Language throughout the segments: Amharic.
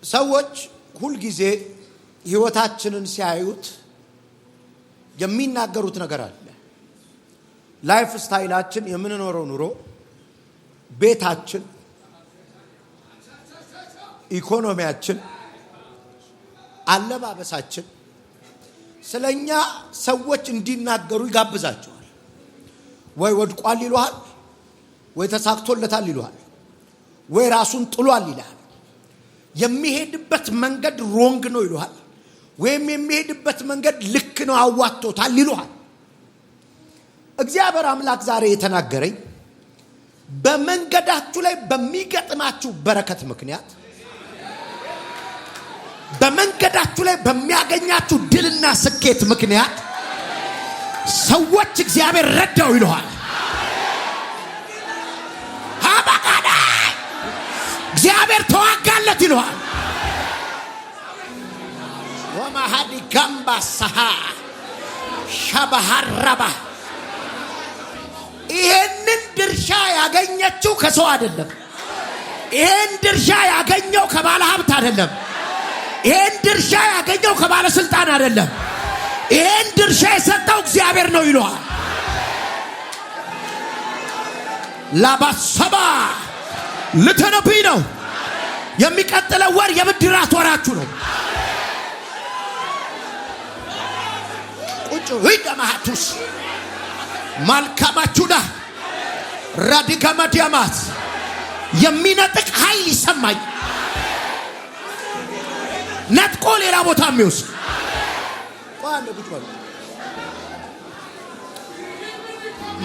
ሰዎች ሁሉ ጊዜ ህይወታችንን ሲያዩት የሚናገሩት ነገር አለ። ላይፍ ስታይላችን፣ የምንኖረው ኑሮ፣ ቤታችን፣ ኢኮኖሚያችን፣ አለባበሳችን ስለኛ ሰዎች እንዲናገሩ ይጋብዛቸዋል። ወይ ወድቋል ይሉሃል፣ ወይ ተሳክቶለታል ይሉሃል፣ ወይ ራሱን ጥሏል ይላል። የሚሄድበት መንገድ ሮንግ ነው ይሉሃል፣ ወይም የሚሄድበት መንገድ ልክ ነው አዋጥቶታል ይሉሃል። እግዚአብሔር አምላክ ዛሬ የተናገረኝ በመንገዳችሁ ላይ በሚገጥማችሁ በረከት ምክንያት፣ በመንገዳችሁ ላይ በሚያገኛችሁ ድልና ስኬት ምክንያት ሰዎች እግዚአብሔር ረዳው ይሉሃል። አባጋዳ እግዚአብሔር ተዋጋለት ይሉሃል። ወማሃዲ ጋምባ ሰሃ ሻባሃራባ ይሄንን ድርሻ ያገኘችው ከሰው አይደለም። ይሄን ድርሻ ያገኘው ከባለ ሀብት አይደለም። ይሄን ድርሻ ያገኘው ከባለ ስልጣን አይደለም። ይሄን ድርሻ የሰጠው እግዚአብሔር ነው ይሉሃል። ላባሰባ ልትነብይ ነው። የሚቀጥለው ወር የብድራት ወራችሁ ነው። ቁጭ ሂደማቱስ ማልካማቹዳ ራዲካማዲያማት የሚነጥቅ ኃይል ይሰማኝ። ነጥቆ ሌላ ቦታ የሚወስድ ቋንደ ጉጭዋል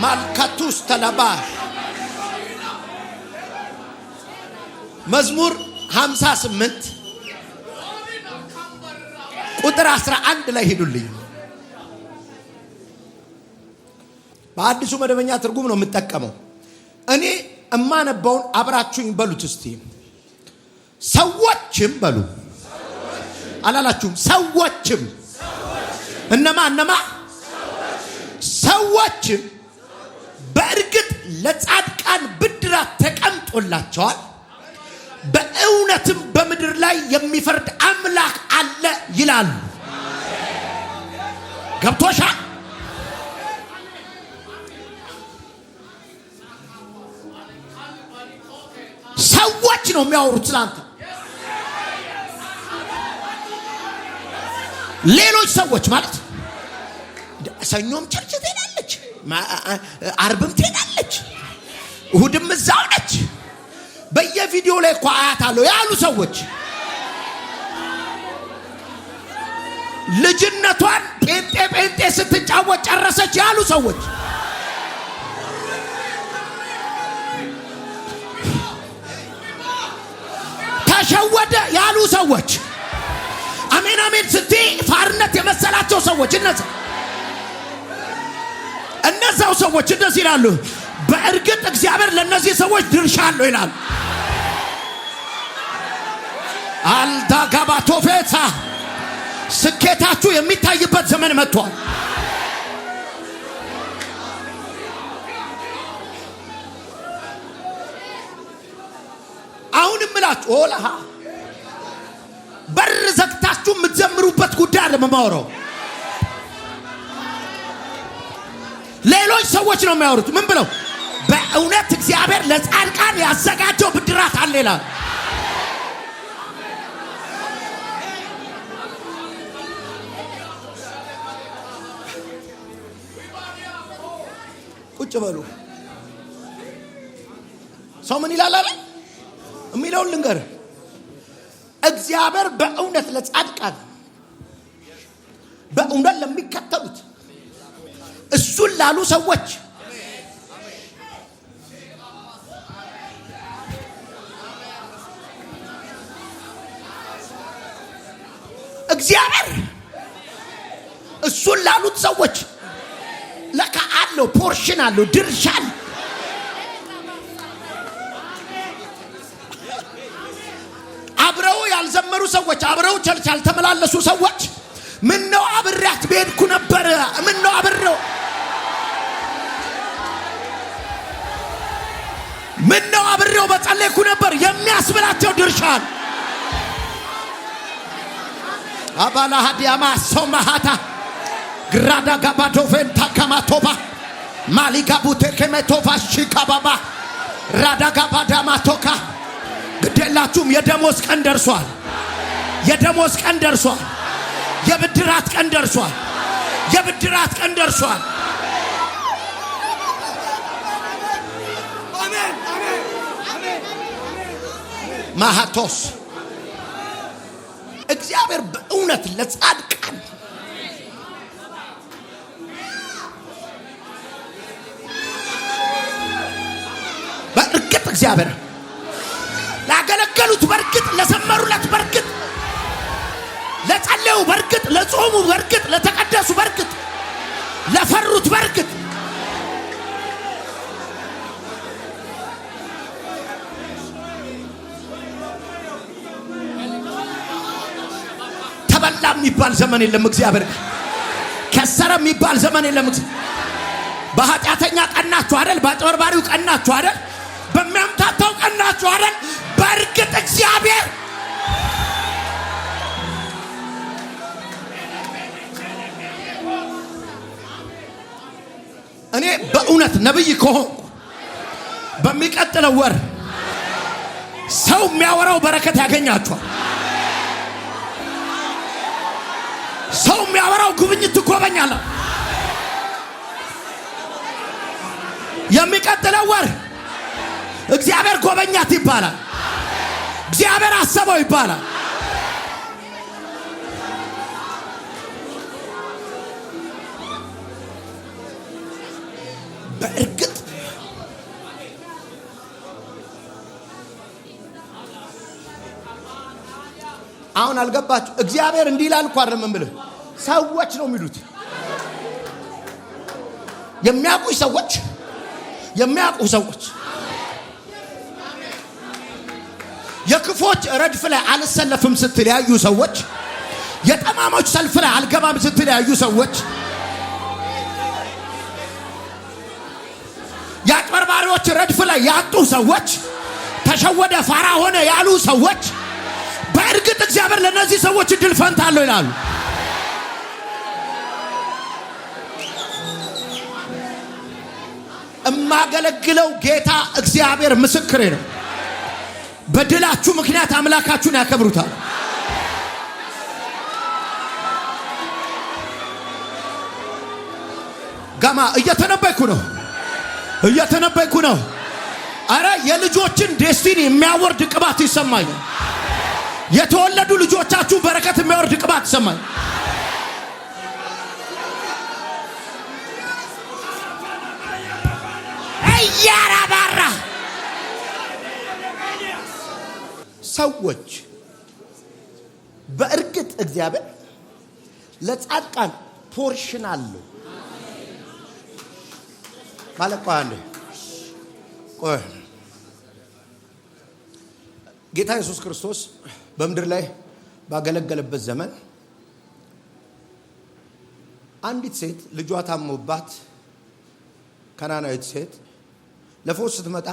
ማልካቱስ ተላባ መዝሙር 58 ቁጥር 11 ላይ ሄዱልኝ። በአዲሱ መደበኛ ትርጉም ነው የምጠቀመው። እኔ እማነባውን አብራችሁኝ በሉት እስቲ። ሰዎችም በሉ አላላችሁም? ሰዎችም እነማ ሰዎችም በእርግጥ ለጻድቃን ብድራት ተቀምጦላቸዋል፣ በእውነትም በምድር ላይ የሚፈርድ አምላክ አለ ይላሉ። ገብቶሻል? ሰዎች ነው የሚያወሩት ስላንተ። ሌሎች ሰዎች ማለት ሰኞም ቸርች ትሄዳለች፣ አርብም ትሄዳለች፣ እሁድም እዛው ነች፣ በየቪዲዮ ላይ እኮ አያታለሁ ያሉ ሰዎች፣ ልጅነቷን ጴንጤ ስትጫወት ጨረሰች ያሉ ሰዎች፣ ተሸወደ ያሉ ሰዎች፣ አሜን አሜን ስትይ ፋርነት የመሰላቸው ሰዎች፣ እነዛው ሰዎች እንደዚህ ይላሉ። በእርግጥ እግዚአብሔር ለነዚህ ሰዎች ድርሻ አለው ይላል። አልዳጋባቶፌታ ስኬታችሁ የሚታይበት ዘመን መጥቷል። አሁንም ምላችሁ ኦላሃ በር ዘግታችሁ የምትዘምሩበት ጉዳይ አይደለም የማወራው። ሌሎች ሰዎች ነው የሚያወሩት። ምን ብለው? በእውነት እግዚአብሔር ለጻድቃን ያዘጋጀው ብድራት አለ ይላል። ቁጭ በሉ። ሰው ምን ይላል አለ የሚለውን ልንገር። እግዚአብሔር በእውነት ለጻድቃን፣ በእውነት ለሚከተሉት፣ እሱን ላሉ ሰዎች እግዚአብሔር እሱን ላሉት ሰዎች ለካ አለው፣ ፖርሽን አለው፣ ድርሻል። አብረው ያልዘመሩ ሰዎች፣ አብረው ቸርች ያልተመላለሱ ሰዎች ምን ነው አብሬያት በሄድኩ ነበር፣ ምን ነው አብረው ምን ነው አብሬው በጸለይኩ ነበር የሚያስብላቸው ድርሻል። አባላ ሀዲያማ ሶማሃታ ግራዳ ጋባዶ ቬንታ ካማቶባ ማሊጋቡቴ ከመቶፋ ሽካባባ ራዳ ጋባዳ ማቶካ ግዴላችሁም የደሞዝ ቀን ደርሷል። የደሞዝ ቀን ደርሷል። የብድራት ቀን ደርሷል። የብድራት ቀን ደርሷል። አሜን አሜን አሜን ማሃቶስ እግዚአብሔር በእውነት ለጻድቃን በእርግጥ እግዚአብሔር ላገለገሉት በርግጥ ለዘመሩለት በርግጥ ለጸለዩ በርግጥ ለጾሙ በርግጥ ለተቀደሱ በርግጥ ለፈሩት በርግጥ ተበላ የሚባል ዘመን የለም። እግዚአብሔር ከሰረ የሚባል ዘመን የለም። በኃጢአተኛ ቀናችሁ አይደል? በአጭበርባሪው ቀናችሁ አይደል? በሚያምታታው ቀናችሁ አይደል? በእርግጥ እግዚአብሔር እኔ በእውነት ነብይ ከሆንኩ በሚቀጥለው ወር ሰው የሚያወራው በረከት ያገኛችኋል። ሰው የሚያወራው ጉብኝት ትጎበኛለህ። የሚቀጥለው ወር እግዚአብሔር ጎበኛት ይባላል። እግዚአብሔር አሰበው ይባላል። በእርግጥ አሁን አልገባችሁ? እግዚአብሔር እንዲህ ይላል እኮ አይደለም የምልህ፣ ሰዎች ነው የሚሉት። የሚያውቁ ሰዎች የክፎች ረድፍ ላይ አልሰለፍም ስትል ያዩ ሰዎች፣ የጠማሞች ሰልፍ ላይ አልገባም ስትል ያዩ ሰዎች፣ የአጭበርባሪዎች ረድፍ ላይ ያጡ ሰዎች፣ ተሸወደ ፋራ ሆነ ያሉ ሰዎች በእርግጥ እግዚአብሔር ለነዚህ ሰዎች እድል ፈንታ አለው ይላሉ። እማገለግለው ጌታ እግዚአብሔር ምስክሬ ነው። በድላችሁ ምክንያት አምላካችሁን ያከብሩታል። ጋማ እየተነበይኩ ነው። አረ የልጆችን ዴስቲኒ የሚያወርድ ቅባት ይሰማኛል። የተወለዱ ልጆቻችሁ በረከት የሚያወርድ ቅባት ይሰማኛል። ያራባራ ሰዎች በእርግጥ እግዚአብሔር ለጻድቃን ፖርሽን አለው ማለት ቆይ ጌታ ኢየሱስ ክርስቶስ በምድር ላይ ባገለገለበት ዘመን አንዲት ሴት ልጇ ታሞባት ከናናዊት ሴት ለፈውስ ስትመጣ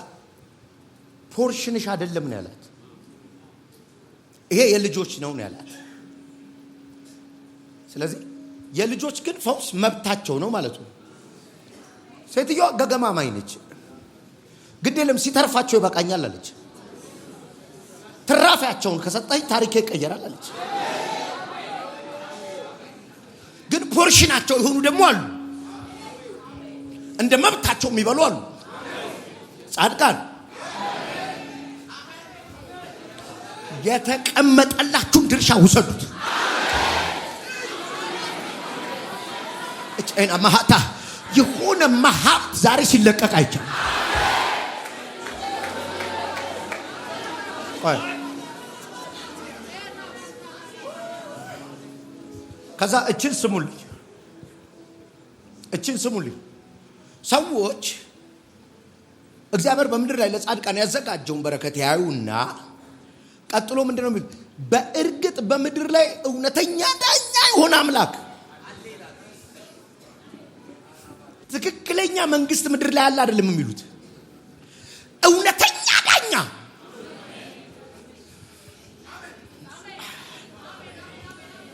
ፖርሽንሽ አይደለም ነው ያላት። ይሄ የልጆች ነው ያላት። ስለዚህ የልጆች ግን ፈውስ መብታቸው ነው ማለት ነው። ሴትዮዋ ገገማማይ ነች። ግድ የለም ሲተርፋቸው ይበቃኛል አለች። ትራፊያቸውን ከሰጣኝ ታሪኬ ይቀየራል አለች። ግን ፖርሽናቸው የሆኑ ደግሞ አሉ፣ እንደ መብታቸው የሚበሉ አሉ። ጻድቃን የተቀመጠላችሁን ድርሻ ውሰዱት። እጨና ማሃታ የሆነ ማሃብ ዛሬ ሲለቀቅ አይቻል። ከዛ እችን ስሙልኝ ሰዎች እግዚአብሔር በምድር ላይ ለጻድቃን ያዘጋጀውን በረከት ያዩና ቀጥሎ ምንድነው የሚል? በእርግጥ በምድር ላይ እውነተኛ ዳኛ የሆነ አምላክ፣ ትክክለኛ መንግስት ምድር ላይ አለ አይደለም የሚሉት፣ እውነተኛ ዳኛ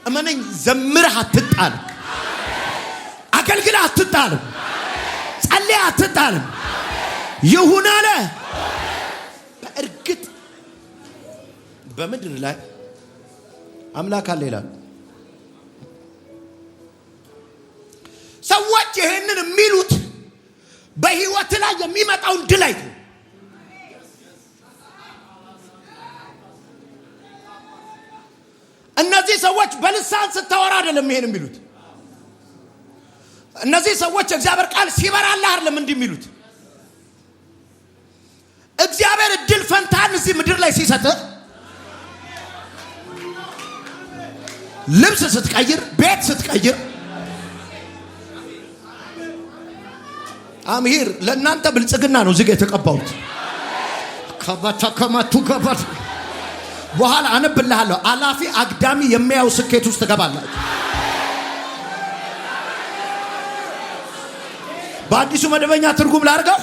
እመነኝ ዘምረህ አትጣል አገልግለህ አትጣል ጸልየህ አትጣል ይሁን አለ በእርግጥ በምድር ላይ አምላክ አለ ይላል ሰዎች ይሄንን የሚሉት በህይወት ላይ የሚመጣውን ድል አይቶ እነዚህ ሰዎች በልሳን ስታወራ አይደለም ይሄን የሚሉት እነዚህ ሰዎች እግዚአብሔር ቃል ሲበራልህ አይደለም እንዲህ የሚሉት እግዚአብሔር እድል ፈንታን እዚህ ምድር ላይ ሲሰጥ ልብስ ስትቀይር ቤት ስትቀይር አምሂር ለእናንተ ብልጽግና ነው እዚህ የተቀባውት ከማቱ ከባት በኋላ አነብልሃለሁ አላፊ አግዳሚ የሚያው ስኬት ውስጥ ተገባላችሁ በአዲሱ መደበኛ ትርጉም ላርገው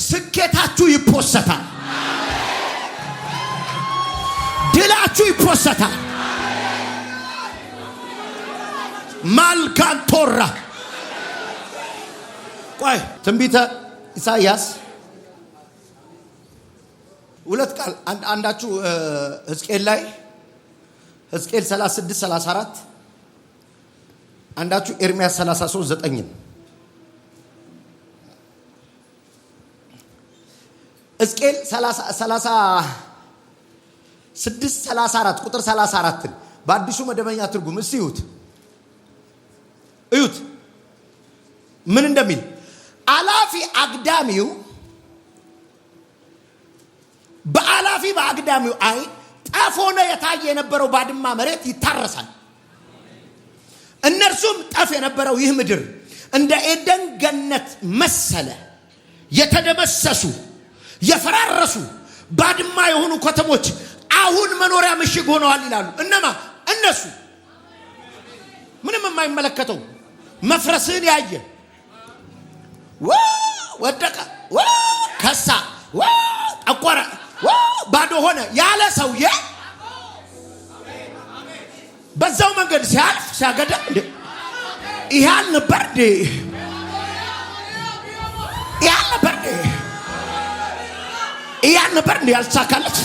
ስኬታችሁ ይፖሰታል ድላችሁ ይፖሰታል ማልካንቶራ ቆይ ትንቢተ ኢሳይያስ ሁለት ቃል አንዳችሁ ሕዝቅኤል ላይ ሕዝቅኤል 36 34 አንዳችሁ ኤርሚያስ 33 9 ሕዝቅኤል 36 34 ቁጥር 34 በአዲሱ መደበኛ ትርጉም እስዩት እዩት ምን እንደሚል አላፊ አግዳሚው በአላፊ በአግዳሚው አይ ጠፎነ የታየ የነበረው ባድማ መሬት ይታረሳል እነርሱም ጠፍ የነበረው ይህ ምድር እንደ ኤደን ገነት መሰለ የተደመሰሱ የፈራረሱ ባድማ የሆኑ ከተሞች አሁን መኖሪያ ምሽግ ሆነዋል ይላሉ እነማ እነሱ ምንም የማይመለከተው መፍረስን ያየ ወደቀ ከሳ ጠቆረ ባዶ ሆነ ያለ ሰውዬ በዛው መንገድ ሲያልፍ ሲያገዳ እንዴ ይያል ነበር እንዴ ያልተሳካለት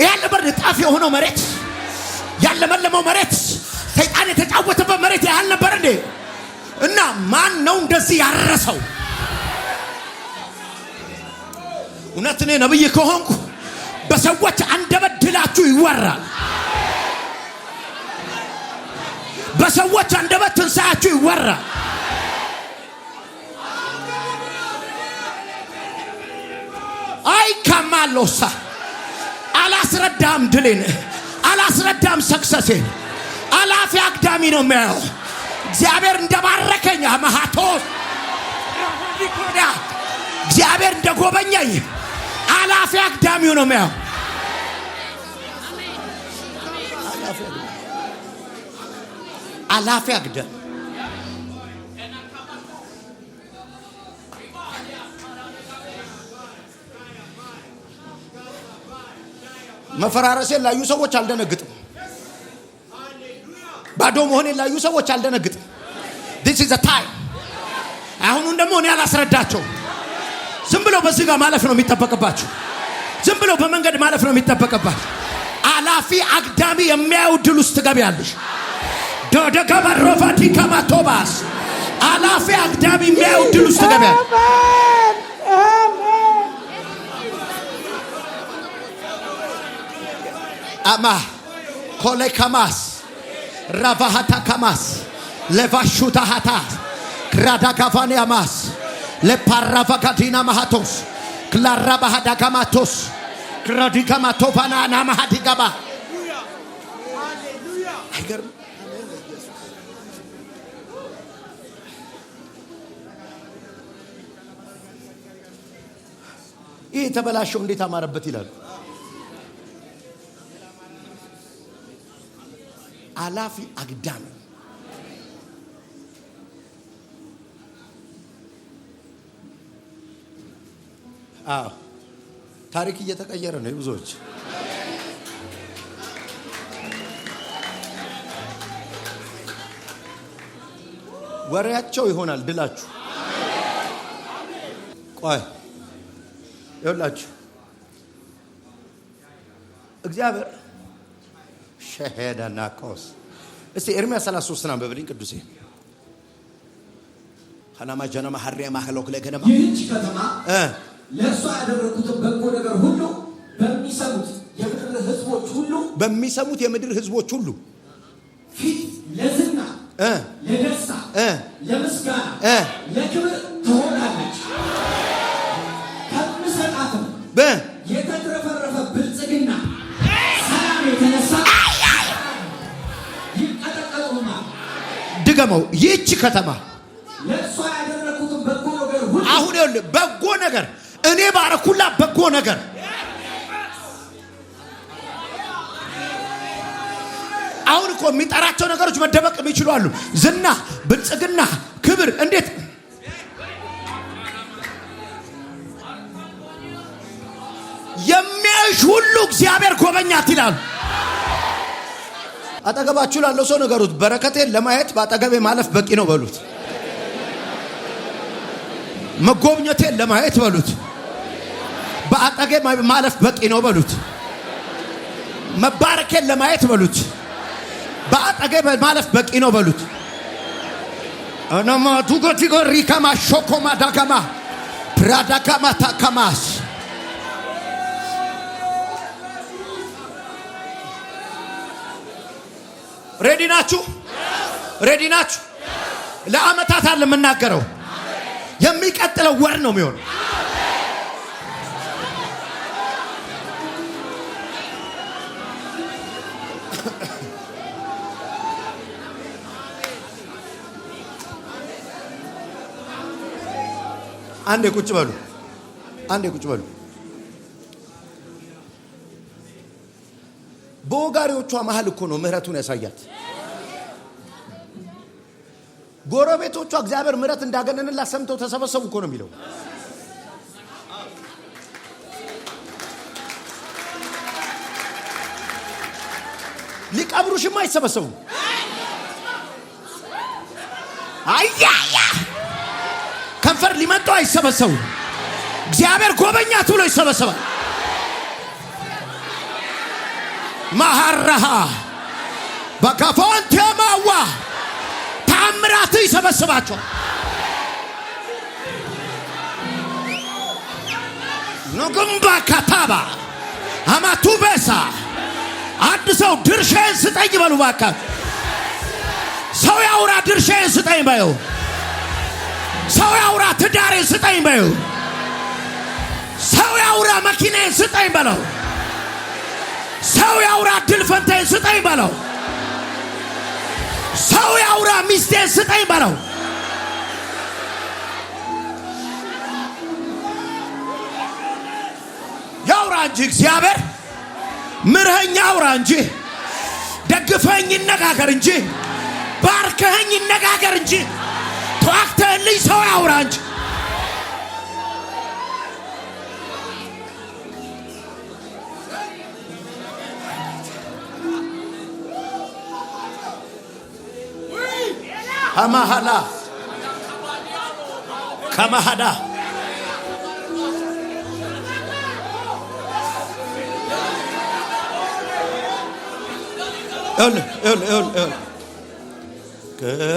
ይያል ነበር ጣፍ የሆነው መሬት ያለመለመው መሬት ሰይጣን የተጫወተበት መሬት ያህል ነበር እንዴ እና ማን ነው እንደዚህ ያረሰው እውነት እኔ ነብይ ከሆንኩ በሰዎች አንደበት ድላችሁ ይወራል በሰዎች አንደበት ትንሳያችሁ ይወራል አይ ከማሎሳ አላስረዳም ድሌን አላስረዳም ሰክሰሴን አላፊ አግዳሚ ነው የሚያየው እግዚአብሔር እንደባረከኝ ማሃቶስ ዲኮዳ እግዚአብሔር እንደጎበኘኝ አላፊ አግዳሚው ነው የሚያየው አላፊ አግዳሚ መፈራረሴን ላዩ ሰዎች አልደነግጥም ባዶ መሆኔን ላዩ ሰዎች አልደነግጥም this is a time አሁን ደግሞ እኔ አላስረዳቸው ዝም ብለው በዚህ ጋር ማለፍ ነው የሚጠበቅባችሁ ዝም ብለው በመንገድ ማለፍ ነው የሚጠበቅባችሁ አላፊ አግዳሚ የሚያዩ ድል ውስጥ ትገቢያለሽ ዶደጋባሮፋቲ ከማቶባስ አላፊ አግዳሚ የሚያዩ ድል ውስጥ ትገቢያለሽ አማ ኮሌካማስ ራቫሃታ ካማስ ለቫሹታ ሃታ ግራዳጋቫኒያማስ ለፓራቫጋዲና ማሃቶስ ክላራባሃዳ ካማቶስ ክራዲጋማቶፋና ናማሃዲጋባ አይገርም ይህ ተበላሸው እንዴት አማረበት ይላሉ አላፊ አግዳሚ ታሪክ እየተቀየረ ነው ብዙዎች ወሬያቸው ይሆናል ድላችሁ። ቆይ ይኸውላችሁ እግዚአብሔር ሸሄዳና ኮስ እስቲ ኤርምያስ 33 ና በብሊን ቅዱሴ ሐናማ ጀነማ ሐሪያ ማህሎክ ለገነማ ይህች ከተማ ለሷ ያደረኩት በጎ ነገር ሁሉ በሚሰሙት የምድር ህዝቦች ሁሉ ፊት ለዝና ለደስታ ለምስጋና ለክብር ትሆናለች። ከምሰጣትም የተትረፈረፈ ብልጽግና ሰላም የተነሳ ይቀጠቀጡማል። ድገመው። ይህች ከተማ ለሷ ያደረኩት በጎ ነገር ሁሉ አሁን ይኸውልህ በጎ ነገር እኔ ባረኩላ በጎ ነገር አሁን እኮ የሚጠራቸው ነገሮች መደበቅ የሚችሉ አሉ። ዝና፣ ብልጽግና፣ ክብር እንዴት የሚያይሽ ሁሉ እግዚአብሔር ጎበኛት ይላል። አጠገባችሁ ላለው ሰው ነገሩት፣ በረከቴን ለማየት በአጠገቤ ማለፍ በቂ ነው በሉት። መጎብኘቴን ለማየት በሉት፣ በአጠገቤ ማለፍ በቂ ነው በሉት። መባረኬን ለማየት በሉት፣ በአጠገቤ ማለፍ በቂ ነው በሉት። አናማ ዱጎቲጎሪ ከማ ሾኮማ ዳጋማ ፕራዳጋማ ታካማስ ሬዲ ናችሁ? ሬዲ ናችሁ? ለአመታት አለ የምናገረው የሚቀጥለው ወር ነው የሚሆነው። አንዴ ቁጭ በሉ። አንዴ ቁጭ በሉ። በወጋሪዎቿ መሃል እኮ ነው ምህረቱን ያሳያት። ጎረቤቶቿ እግዚአብሔር ምህረት እንዳገነንላት ሰምተው ተሰበሰቡ እኮ ነው የሚለው። ሊቀብሩሽማ አይሰበሰቡ። አያያ ከንፈር ሊመጡ አይሰበሰቡ። እግዚአብሔር ጎበኛት ብሎ ይሰበሰባል። ማሐራሃ በካፎን ተማዋ ታምራት ይሰበስባቸው። ንጉምባ ካታባ አማቱበሳ አንድ ሰው ድርሻዬን ስጠኝ በሉ ባካችሁ። ሰው ያውራ ድርሻዬን ስጠኝ በዩ። ሰው ያውራ ትዳሬን ስጠኝ በዩ። ሰው ያውራ መኪናዬን ስጠኝ በለው። ሰው ያውራ ድል ፈንታዬን ስጠኝ በለው። ሰው ያውራ ሚስቴን ስጠኝ በለው። ያውራ እንጂ እግዚአብሔር ምርኸኝ አውራ እንጂ ደግፈኝ ይነጋገር እንጂ ባርከኸኝ ይነጋገር እንጂ ተዋክተህልኝ ሰው ያውራ እንጂ አማሃላ ከማሃዳ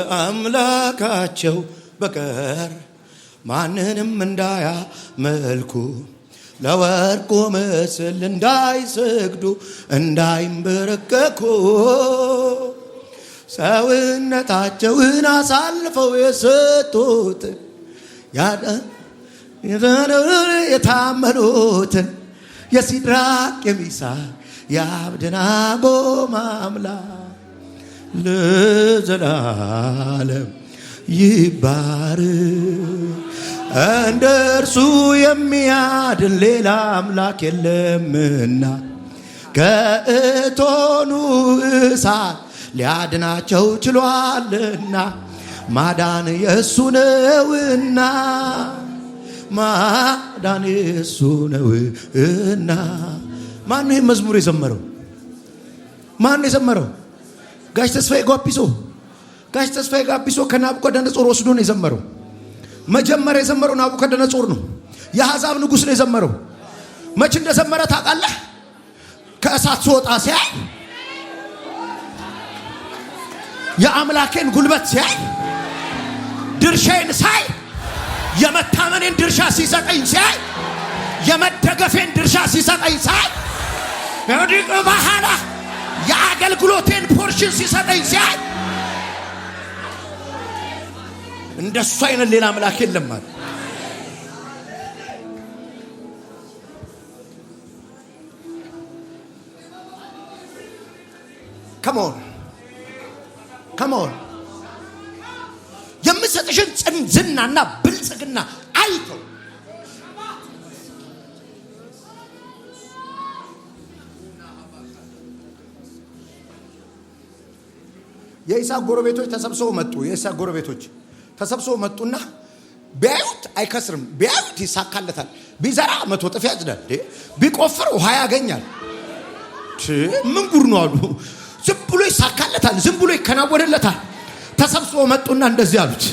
ከአምላካቸው በቀር ማንንም እንዳያመልኩ ለወርቁ ምስል እንዳይሰግዱ እንዳይንበረከኩ ሰውነታቸውን አሳልፈው የሰጡትን የታመኑትን የሲድራቅ የሚሳቅ የአብደናጎ አምላክ ለዘላለም ይባረክ። እንደ እርሱ የሚያድን ሌላ አምላክ የለምና ከእቶኑ እሳት ሊያድናቸው ችሏልና ማዳን የእሱ ነውና ማዳን የእሱ ነውና። ማን ይህ መዝሙር የዘመረው? ማን የዘመረው? ጋሽ ተስፋዬ ጓጲሶ ጋሽ ተስፋዬ ጋቢሶ ከናቡከደነጾር ወስዶ ነው የዘመረው። መጀመሪያ የዘመረው ናቡከደነጾር ነው። የአሕዛብ ንጉሥ ነው የዘመረው። መች እንደዘመረ ታውቃለህ? ከእሳት ሲወጣ ሲያይ የአምላኬን ጉልበት ሲያይ ድርሻዬን ሳይ የመታመኔን ድርሻ ሲሰጠኝ ሲያይ የመደገፌን ድርሻ ሲሰጠኝ ሳይ ወዲቅ በኋላ የአገልግሎቴን ፖርሽን ሲሰጠኝ ሲያይ እንደሱ አይነት ሌላ አምላክ የለም ማለት ከመሆን የምሰጥሽን ዝናና ብልጽግና አይተው የይስሐቅ ጎረቤቶች ተሰብስበው መጡ። የይስሐቅ ጎረቤቶች ተሰብስበው መጡና ቢያዩት አይከስርም፣ ቢያዩት ይሳካለታል፣ ቢዘራ 100 እጥፍ ያጭዳል፣ ቢቆፍር ውሃ ያገኛል። ምን ጉድ ነው አሉ። ዝም ብሎ ይሳካለታል፣ ዝም ብሎ ይከናወንለታል። ተሰብስበው መጡና እንደዚህ አሉት፣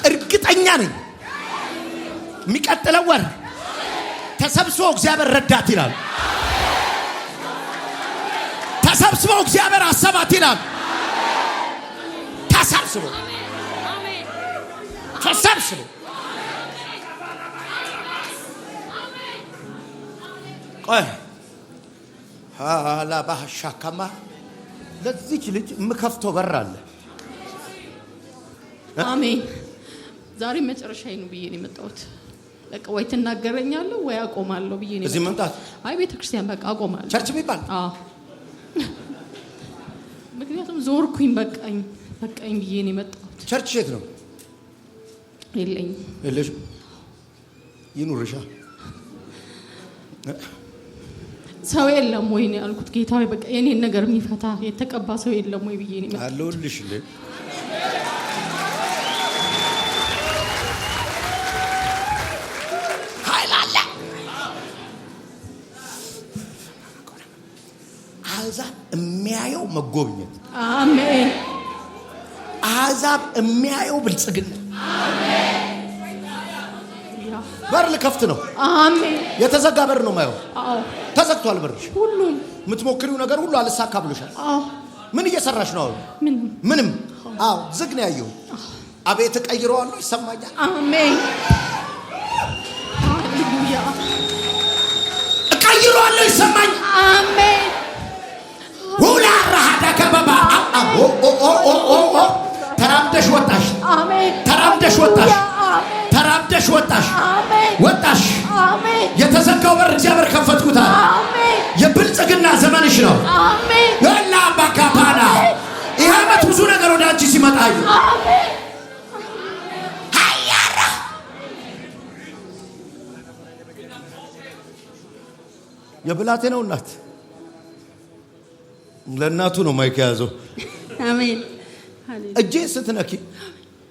እርግጠኛ ነኝ የሚቀጥለው ወር ተሰብስበው እግዚአብሔር ረዳት ይላል። ተሰብስበው እግዚአብሔር አሰባት ይላል። ተሰብስበው ቆይ hala ባሻካማ ለዚች ልጅ የምከፍተው በር አለ። አሜን። ዛሬ መጨረሻዬ ነው ብዬ ነው የመጣሁት። በቃ ወይ ትናገረኛለህ ወይ አቆማለሁ ብዬ ነው። እዚህ መምጣት አይ ቤተክርስቲያን በቃ አቆማለሁ። ቸርች የሚባል ምክንያቱም ዞርኩኝ በቃኝ ብዬ ነው የመጣሁት። ቸርች የት ነው? የለኝም። ይኑርሻ ሰው የለም ወይ ነው ያልኩት። ጌታዬ በቃ የኔን ነገር የሚፈታ የተቀባ ሰው የለም ወይ ብዬ ነው የመጣሁት። አለሁልሽ እንዴ አሕዛብ የሚያየው መጎብኘት፣ አሜን። አሕዛብ የሚያየው ብልጽግና፣ አሜን። በር ልከፍት ነው። አሜን። የተዘጋ በር ነው ማየው። አዎ ተዘግቷል በርሽ። ሁሉም የምትሞክሪው ነገር ሁሉ አልሳካ ብሎሻል። አዎ ምን እየሰራሽ ነው? ምንም። አዎ ዝግ ነው ያየው። አቤት ቀይረዋለሁ ይሰማኛል። አሜን። ሃሌሉያ። ቀይረዋለሁ ይሰማኛል። አሜን። ሁላ ረሃዳ ከበባ ተራምደሽ ወጣሽ። አሜን። ተራምደሽ ወጣሽ። አሜን። ተራምደሽ ወጣሽ። አሜን። ወጣሽ። አሜን። የተዘጋው በር እግዚአብሔር ከፈትኩታል። አሜን። የብልጽግና ዘመንሽ ነው። አሜን። ወላ ባካፓና ይሄ ዓመት ብዙ ነገር ወደ አንቺ ሲመጣ አሜን። ሃያራ የብላቴናው እናት ለእናቱ ነው ማይክ ያዘው። አሜን። እጄ ስትነኪ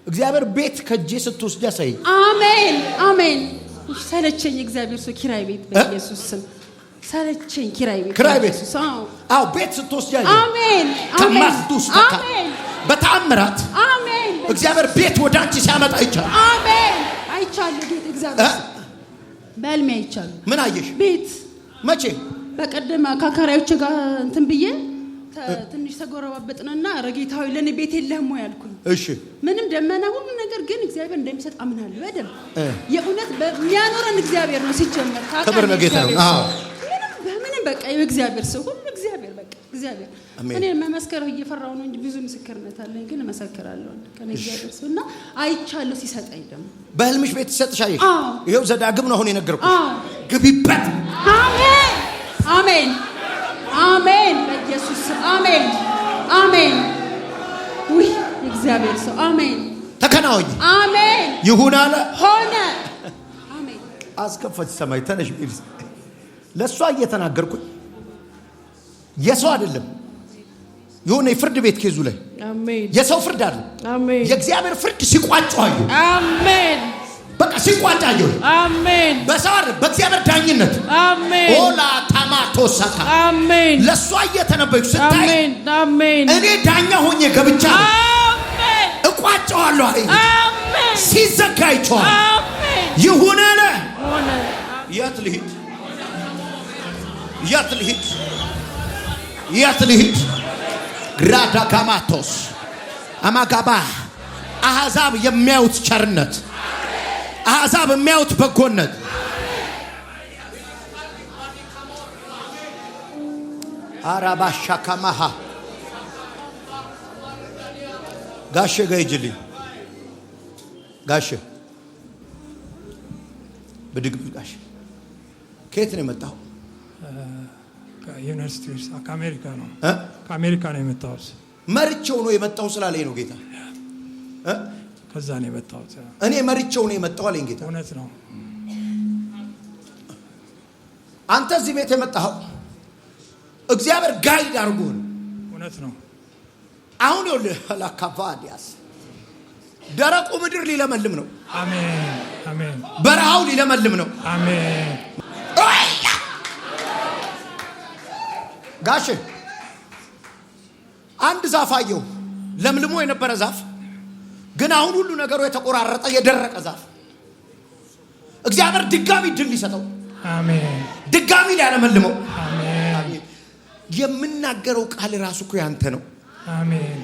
እግዚአብሔር ቤት ከእጄ ስትወስድ ያሳይ። አሜን። አሜን። ሰለቸኝ እግዚአብሔር ሰው ኪራይ ቤት በኢየሱስ ስም ሰለቸኝ። ኪራይ ቤት አዎ ቤት ስትወስድ ያይ። አሜን። ከማስዱስ አሜን። በተአምራት አሜን። እግዚአብሔር ቤት ወደ አንቺ ሲያመጣ ይቻላል። አሜን። አይቻለሁ ጌታ እግዚአብሔር በልሜ አይቻለሁ። ምን አየሽ? ቤት መቼ? በቀደም ከአካሪዎቼ ጋር እንትን ብዬ ትንሽ ተጎረባበጥንና ረጌታዊ ለኔ ቤት የለህም ወይ አልኩኝ። እሺ ምንም ደመና ሁሉ ነገር ግን እግዚአብሔር እንደሚሰጥ አምናለሁ። በደምብ የእውነት በሚያኖረን እግዚአብሔር ነው ሲጀመር ክብር ለጌታ ነው። አዎ ምንም በቃ የእግዚአብሔር ሰው ሁሉ እግዚአብሔር በቃ እግዚአብሔር እኔ መመስከር እየፈራሁ ነው እንጂ ብዙ ምስክርነት አለኝ። ግን እመሰክራለሁ ከኔ እግዚአብሔር ሰውና አይቻለሁ ሲሰጠኝ ደግሞ በህልምሽ ቤት ሲሰጥሽ አየሽ። ይሄው ዘዳግም ነው አሁን የነገርኩሽ። ግቢበት። አሜን። አሜን። አሜን። በኢየሱስ አሜን። አሜን። ውይ እግዚአብሔር ሰው አሜን። ተከናወኝ። አሜን። ይሁን አለ ሆነ። አሜን። አስከፈች ሰማይ ተነሽ ቢልስ ለሷ እየተናገርኩኝ የሰው አይደለም የሆነ የፍርድ ቤት ኬዙ ላይ አሜን። የሰው ፍርድ አይደለም። አሜን። የእግዚአብሔር ፍርድ ሲቋጭ አዩ። አሜን። በቃ ሲቋጭ ሲቋጫየው አሜን በሰዋር በእግዚአብሔር ዳኝነት አሜን ኦላ ታማቶሳካ አሜን ለሷ እየተነበዩ ስታይ አሜን አሜን እኔ ዳኛ ሆኜ ገብቻለሁ አሜን እቋጫዋለሁ አለኝ አሜን ሲዘጋይቷል አሜን ይሁን አለ ሆነ የት ልሂድ የት ልሂድ የት ልሂድ ግራዳ ካማቶስ አማጋባ አሕዛብ የሚያዩት ቸርነት አሕዛብ የሚያዩት በጎነት አራባሻ ካማሃ ጋሼ ጋይጅልኝ ጋሼ ብድግ ጋሼ ከየት ነው የመጣው? ከዩኒቨርሲቲ ከአሜሪካ ነው። ከአሜሪካ ነው የመጣሁት። መርቼው ነው የመጣው ስላለኝ ነው ጌታ። ከዛ ነው የመጣሁት። እኔ መርቼው ነው የመጣው አለኝ ጌታ። እውነት ነው። አንተ እዚህ ቤት የመጣኸው እግዚአብሔር ጋይድ አድርጎህ ነው። እውነት ነው። አሁን ይኸውልህ ላካቫዲያስ ደረቁ ምድር ሊለመልም ነው። አሜን አሜን። በረሃው ሊለመልም ነው። አሜን። ጋሽ አንድ ዛፍ አየሁ፣ ለምልሞ የነበረ ዛፍ ግን አሁን ሁሉ ነገሩ የተቆራረጠ የደረቀ ዛፍ። እግዚአብሔር ድጋሚ ድል ሊሰጠው፣ አሜን፣ ድጋሚ ሊያለመልመው። አሜን። የምናገረው ቃል ራሱ እኮ ያንተ ነው። አሜን።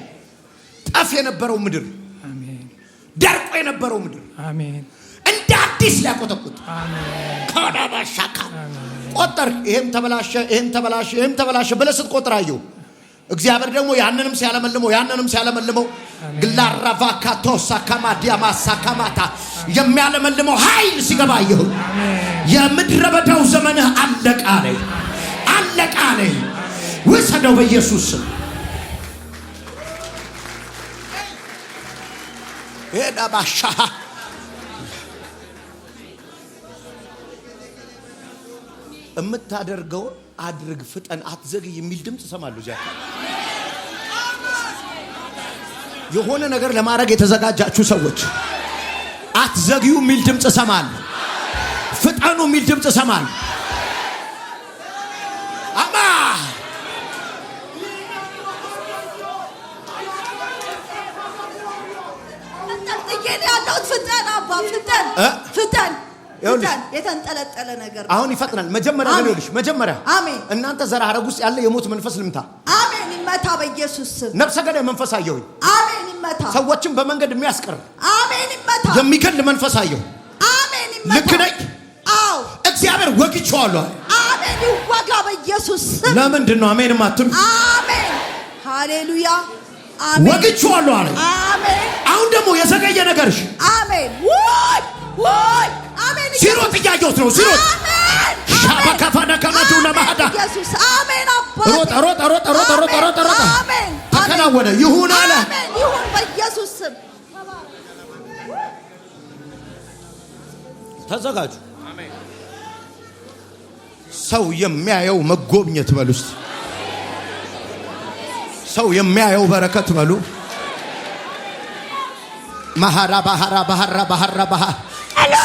ጠፍ የነበረው ምድር፣ አሜን፣ ደርቆ የነበረው ምድር አሜን፣ እንደ አዲስ ሊያቆጠቁጥ አሜን። ካዳባሻካ ቆጠር። ይሄም ተበላሸ፣ ይሄም ተበላሸ፣ ይሄም ተበላሸ ብለህ ስትቆጥር አየሁ። እግዚአብሔር ደግሞ ያንንም ሲያለመልመው ግላራቫካ ቶሳካማ ዲያማሳካማታ የሚያለመልመው ኃይል ሲገባ አየሁ። የምድረ በዳው ዘመንህ አለቀ አለኝ። ውሰደው በኢየሱስ ስም። ኤዳባሻ የምታደርገው አድርግ፣ ፍጠን፣ አትዘግይ የሚል ድምጽ ሰማለሁ። እዚያ የሆነ ነገር ለማድረግ የተዘጋጃችሁ ሰዎች አትዘግዩ የሚል ድምጽ ሰማለሁ። ፍጠኑ የሚል ድምጽ ሰማለሁ። አማ ፍጠን የተንጠለጠለ ነገር አሁን ይፈጥናል። መጀመሪያ ግን ይልሽ መጀመሪያ አሜን። እናንተ ዘር ሐረግ ውስጥ ያለ የሞት መንፈስ ልምታ። አሜን። ይመታ በኢየሱስ ስም። ነፍሰ ገዳይ መንፈስ አየሁኝ። አሜን። ይመታ። ሰዎችን በመንገድ የሚያስቀር አሜን። ይመታ። የሚገል መንፈስ አየሁ። አሜን። ይመታ። ልክ ነኝ? አዎ። እግዚአብሔር ወግቼዋለሁ። አሜን። ይወጋ በኢየሱስ ስም። ለምንድን ነው አሜን የማትሉ? አሜን። ሃሌሉያ። አሜን። ወግቼዋለሁ አለ። አሜን። አሁን ደግሞ የዘገየ ነገርሽ አሜን። ወይ አሜን። ሲሮጥ እያየሁት ነው። ሲሮጥ አሜን። ሻባካፋና ከማቱ ለማዳ ኢየሱስ አሜን። አባቴ ሮጥ አሜን። ተከናወነ። ይሁን አለ። አሜን። ይሁን በኢየሱስ ስም። ተዘጋጁ። ሰው የሚያየው መጎብኘት በሉ። ሰው የሚያየው በረከት በሉ። ባህራ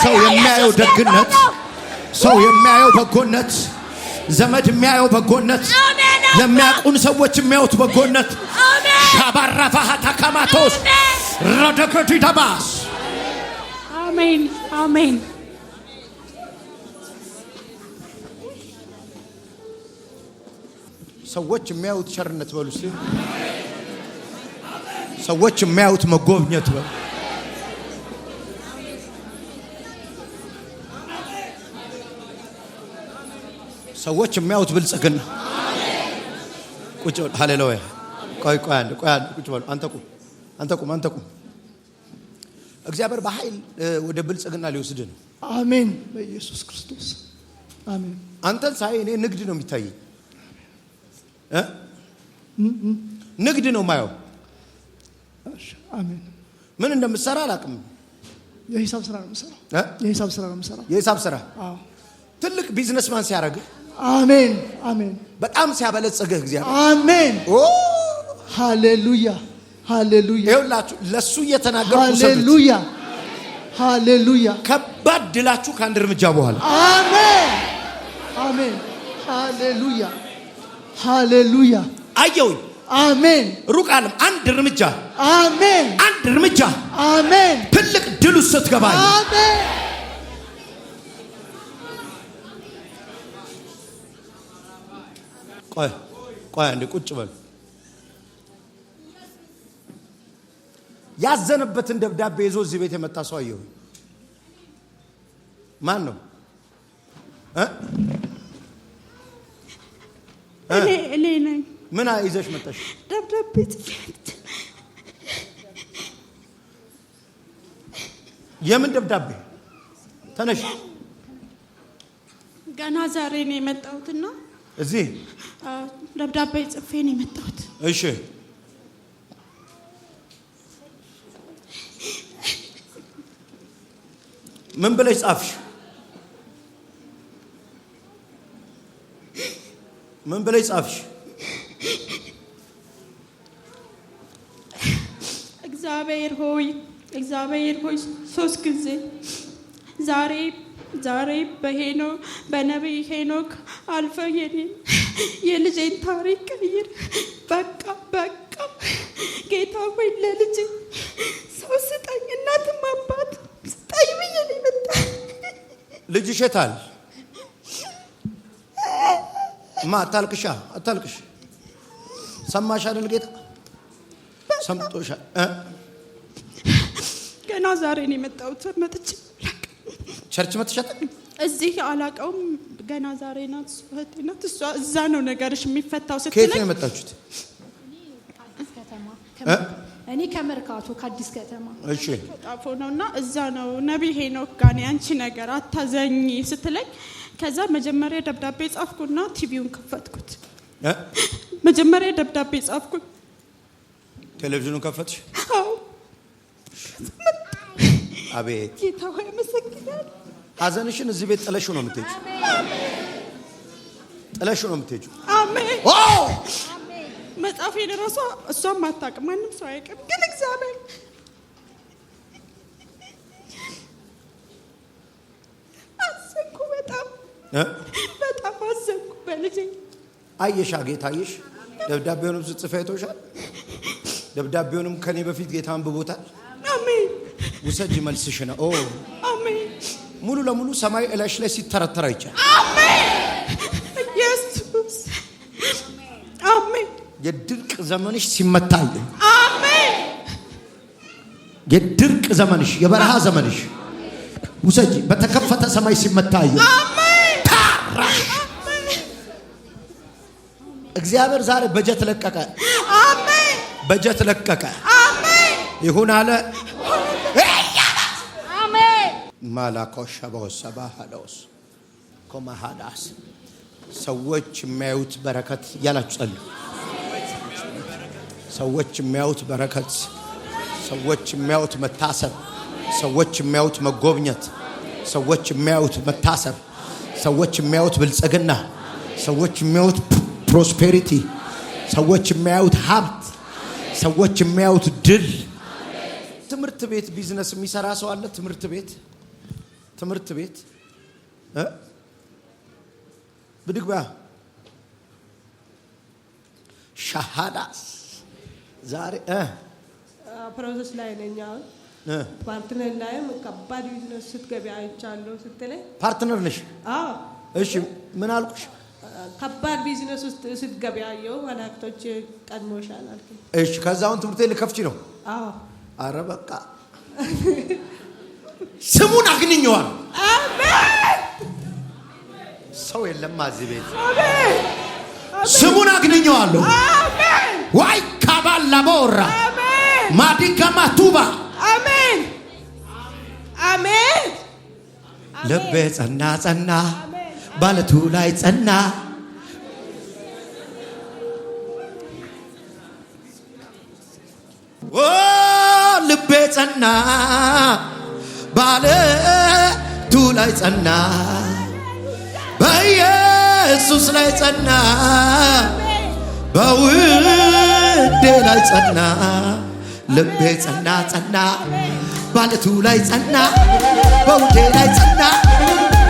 ሰው የሚያየው ደግነት፣ ሰው የሚያየው በጎነት፣ ዘመድ የሚያየው በጎነት፣ የሚያቁን ሰዎች የሚያዩት በጎነት ሻባራፋሃ ታካማቶስ ረደከቲ ዳባስ አሜን አሜን። ሰዎች የሚያዩት ቸርነት በሉ። ሰዎች የሚያዩት መጎብኘት በሉ። ሰዎች የሚያዩት ብልጽግና ቁጭ በሉ። ሃሌሉያ። ቆይ አንድ ቁጭ በሉ። አንተ ቁም። እግዚአብሔር በኃይል ወደ ብልጽግና ሊወስድህ ነው። አሜን። በኢየሱስ ክርስቶስ አሜን። አንተን ሳይ እኔ ንግድ ነው የሚታየኝ። ንግድ ነው ማየው። አሜን። ምን እንደምትሰራ አላውቅም። የሂሳብ ስራ ነው የምሰራው። የሂሳብ ስራ። አዎ። ትልቅ ቢዝነስማን ሲያደርግ አሜን አሜን። በጣም ሲያበለጽግህ እግዚአብሔር አሜን። ሃሌሉያ። ይኸውላችሁ ለሱ እየተናገርኩ ሃሌሉያ ሃሌሉያ። ከባድ ድላችሁ ከአንድ እርምጃ በኋላ አሜን አሜን። ሃሌሉያ ሃሌሉያ። አየሁኝ። አሜን። ሩቅ ዓለም አንድ እርምጃ አሜን። አንድ እርምጃ አሜን። ትልቅ ድል ውስጥ ስትገባል። አሜን። ቆይ አንዴ ቁጭ በል። ያዘነበትን ደብዳቤ ይዞ እዚህ ቤት የመጣ ሰው አየሁ። ማን ነው? እኔ ነኝ። ምን ይዘሽ መጣሽ? ደብዳቤ የምን ደብዳቤ? ተነሽ። ገና ዛሬ ነው የመጣሁትና እዚህ ደብዳቤ ጽፌ ነው የመጣሁት። እሺ ምን ብለሽ ጻፍሽ? ምን ብለሽ ጻፍሽ? እግዚአብሔር ሆይ 3 ጊዜ ዛሬ በነቢይ ሄኖክ አልፈ የልጄን ታሪክ ቀይር። በቃ ጌታ ሆይ ለልጄ ሰው ስጠኝ፣ እናትም አባት ስጠኝ ብዬ ነው የመጣሁት። ልጅሽ የት አለ? አታልቅሽ። ሰማሽ አይደል? ጌታ ሰምቶሻል። ገና ዛሬ ነው የመጣሁት። መጥቼ ቸርች መጥሻት? እዚህ አላውቀውም። ገና ዛሬ ናት። እህቴ ናት። እሷ እዛ ነው ነገርሽ የሚፈታው ስትለኝ። ከየት ነው የመጣችሁት? እኔ ከመርካቶ ከአዲስ ከተማ። እሺ ጣፎ ነውና እዛ ነው ነቢይ ሄኖክ ጋር አንቺ ነገር አታዘኝ ስትለኝ፣ ከዛ መጀመሪያ ደብዳቤ ጻፍኩና ቲቪውን ከፈትኩት። መጀመሪያ ደብዳቤ ጻፍኩት። ቴሌቪዥኑን ከፈትሽ? አዎ። አቤት ጌታ ሆይ አመሰግናለሁ። ሐዘንሽን እዚህ ቤት ጥለሽው ነው የምትሄጂው። ጥለሽው ነው የምትሄጂው። አሜን። መጽሐፌን ራሷ እሷም አታውቅም፣ ማንም ሰው አያውቅም። ግን እግዚአብሔር አዘንኩ። በጣም አዘንኩ በልጄ። አየሽ ጌታ አየሽ። ደብዳቤውንም ስትጽፍ አይቶሻል። ደብዳቤውንም ከኔ በፊት ጌታ አንብቦታል። አሜን። ውሰጂ መልስሽ ነው። አሜን። ሙሉ ለሙሉ ሰማይ እላሽ ላይ ሲተረተር አይቻል። አሜን። ኢየሱስ አሜን። የድርቅ ዘመንሽ ሲመታል። አሜን። የድርቅ ዘመንሽ፣ የበረሃ ዘመንሽ ውሰጂ በተከፈተ ሰማይ ሲመታል። አሜን። ታራሽ እግዚአብሔር ዛሬ በጀት ለቀቀ። አሜን። በጀት ለቀቀ። አሜን። ይሁን አለ። አሜን። ማላኮሻ በወሰባሃለውስ ኮማሃዳስ ሰዎች የሚያዩት በረከት ያላችሁ ጸልዩ። ሰዎች የሚያዩት በረከት፣ ሰዎች የሚያዩት መታሰብ፣ ሰዎች የሚያዩት መጎብኘት፣ ሰዎች የሚያዩት መታሰብ፣ ሰዎች የሚያዩት ብልጽግና፣ ሰዎች የሚያዩት ፕሮስፔሪቲ፣ ሰዎች የሚያዩት ሀብት፣ ሰዎች የሚያዩት ድል። ትምህርት ቤት ቢዝነስ የሚሰራ ሰው አለ? ትምህርት ቤት ብድግ በያ ሻሃዳስ ዛሬ ፕሮሰስ ላይ ነኝ። አሁን ፓርትነር ላይም ከባድ ቢዝነስ ስትገቢ አይቻለሁ ስትለኝ። ፓርትነር ነሽ? አዎ። እሺ ምን አልኩሽ? ከባድ ቢዝነስ ውስጥ ስትገቢ አየሁ። መላእክቶች ቀድሞሻል አልኩኝ። እሺ ከዛ አሁን ትምህርት ልከፍቺ ነው? አዎ። አረ በቃ ስሙን አግኝኘዋል። አሜን። ሰው የለም እዚህ ቤት። አሜን። ስሙን አግኝኘዋለሁ። አሜን። ዋይ ካባላ ቦራ አሜን። ማዲጋማ ቱባ አሜን። አሜን። ልቤ ጸና ባለቱ ላይ ጸና። ልቤ ጸና ባለቱ ላይ ጸና፣ በኢየሱስ ላይ ጸና፣ በውዴ ላይ ጸና። ልቤ ጸና ባለቱ ላይ ጸና በውዴ ላይ ጸና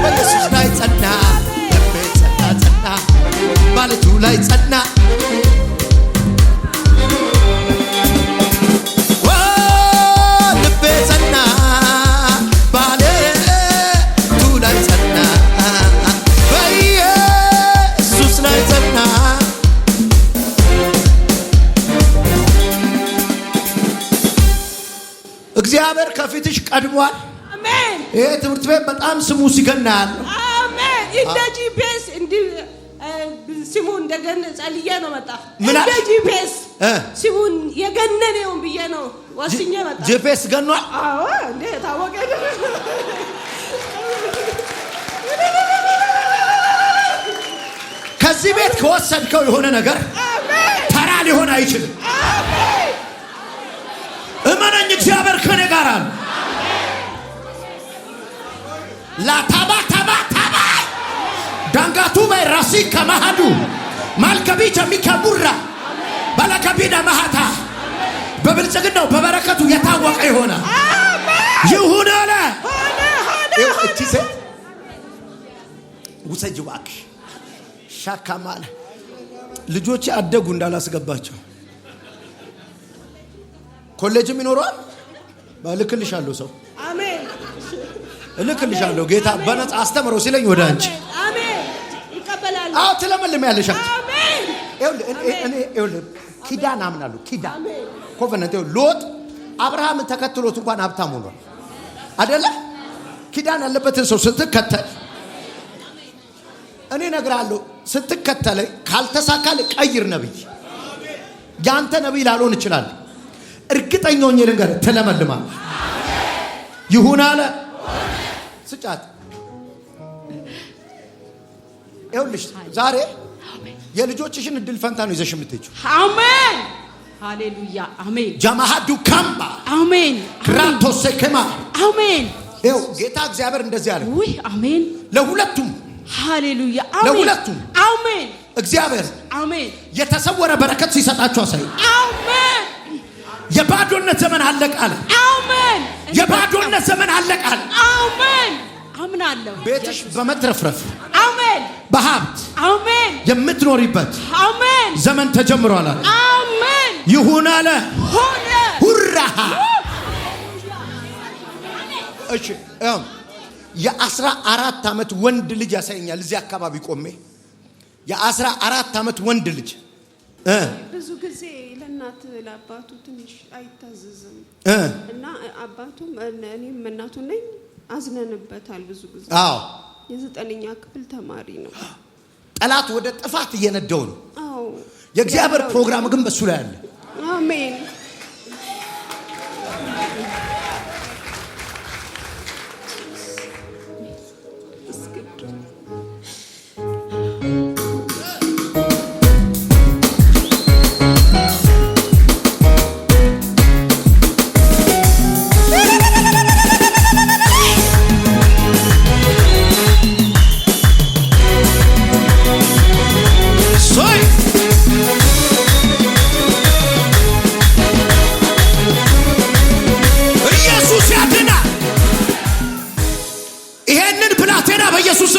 በኢየሱስ ላይ ጸና ልቤ ጸና ጸና ባለቱ ላይ ጸና ልቤ ጸና ባለቱ ላይ ጸና በኢየሱስ ላይ ጸና እግዚአብሔር ከፊትሽ ቀድሟል። አሜን። ይሄ ትምህርት ቤት በጣም ስሙ ሲገናል። አሜን። እንደ ጂፒኤስ እንዲ ስሙ እንደገነ ጸልዬ ነው መጣ። ምን እንደ ጂፒኤስ ስሙን የገነነውን ብዬ ነው ወስኜ መጣ። ጂፒኤስ ገኗል። አዎ እንዴ ታወቀ። ከዚህ ቤት ከወሰድከው የሆነ ነገር ተራ ሊሆን አይችልም። እመነኝ፣ እግዚአብሔር ከኔ ጋር አለ። ላታባ ታባ ታባ ዳንጋቱ በራሲ ከማሃዱ ማልከቢ ጀሚከቡራ ባለከቢዳ ማሃታ በብልጽግናው በበረከቱ የታወቀ ይሆነ ይሁን አለ። እቺ ሴት ውሰጅዋክ ሻካማለ ልጆች አደጉ እንዳላስገባቸው ኮሌጅም ይኖራል። ባልክልሻለሁ ሰው አሜን እልክልሻለሁ ጌታ በነፃ አስተምረው ሲለኝ ወደ አንቺ አሜን ይቀበላል። አዎ ትለምልም ያለሽ አሜን። እኔ ኪዳን አምናለሁ። ኪዳን ኮቨናንት ሎጥ አብርሃም ተከትሎት እንኳን ሀብታም ሆኗል አይደለ? ኪዳን ያለበትን ሰው ስትከተል እኔ እነግርሃለሁ፣ ስትከተለኝ ካልተሳካል ቀይር ነብይ። ያንተ ነብይ ላልሆን ይችላል። እርግጠኛ ሆኜ ልንገርህ ትለመልማል። ይሁን አለ። ስጫት ይኸውልሽ፣ ዛሬ የልጆችሽን እድል ፈንታ ነው ይዘሽ የምትሄጂው። አሜን ሃሌሉያ አሜን። ጀማሃዱ ካምባ አሜን ክራቶስ ከማ አሜን። ይኸው ጌታ እግዚአብሔር እንደዚህ አለ። ውይ አሜን ለሁለቱም ሃሌሉያ አሜን። ለሁለቱም አሜን እግዚአብሔር አሜን የተሰወረ በረከት ሲሰጣችሁ አሳይ። አሜን። የባዶነት ዘመን አለቀ አለ። አሜን። የባዶነት ዘመን አለቀ አለ። አሜን አምናለሁ። ቤትሽ በመትረፍረፍ አሜን በሀብት አሜን የምትኖሪበት አሜን ዘመን ተጀምሯል አለ። አሜን ይሁን አለ። ሆነ ሁራሃ እሺ የ14 ዓመት ወንድ ልጅ ያሳየኛል። እዚህ አካባቢ ቆሜ የ14 ዓመት ወንድ ልጅ ብዙ ጊዜ ለእናት ለአባቱ ትንሽ አይታዘዝም እና አባቱም እኔም እናቱ ነኝ አዝነንበታል ብዙ ጊዜ። አዎ የ9ኛ ክፍል ተማሪ ነው። ጠላት ወደ ጥፋት እየነዳው ነው። አዎ የእግዚአብሔር ፕሮግራም ግን በሱ ላይ አለ። አሜን።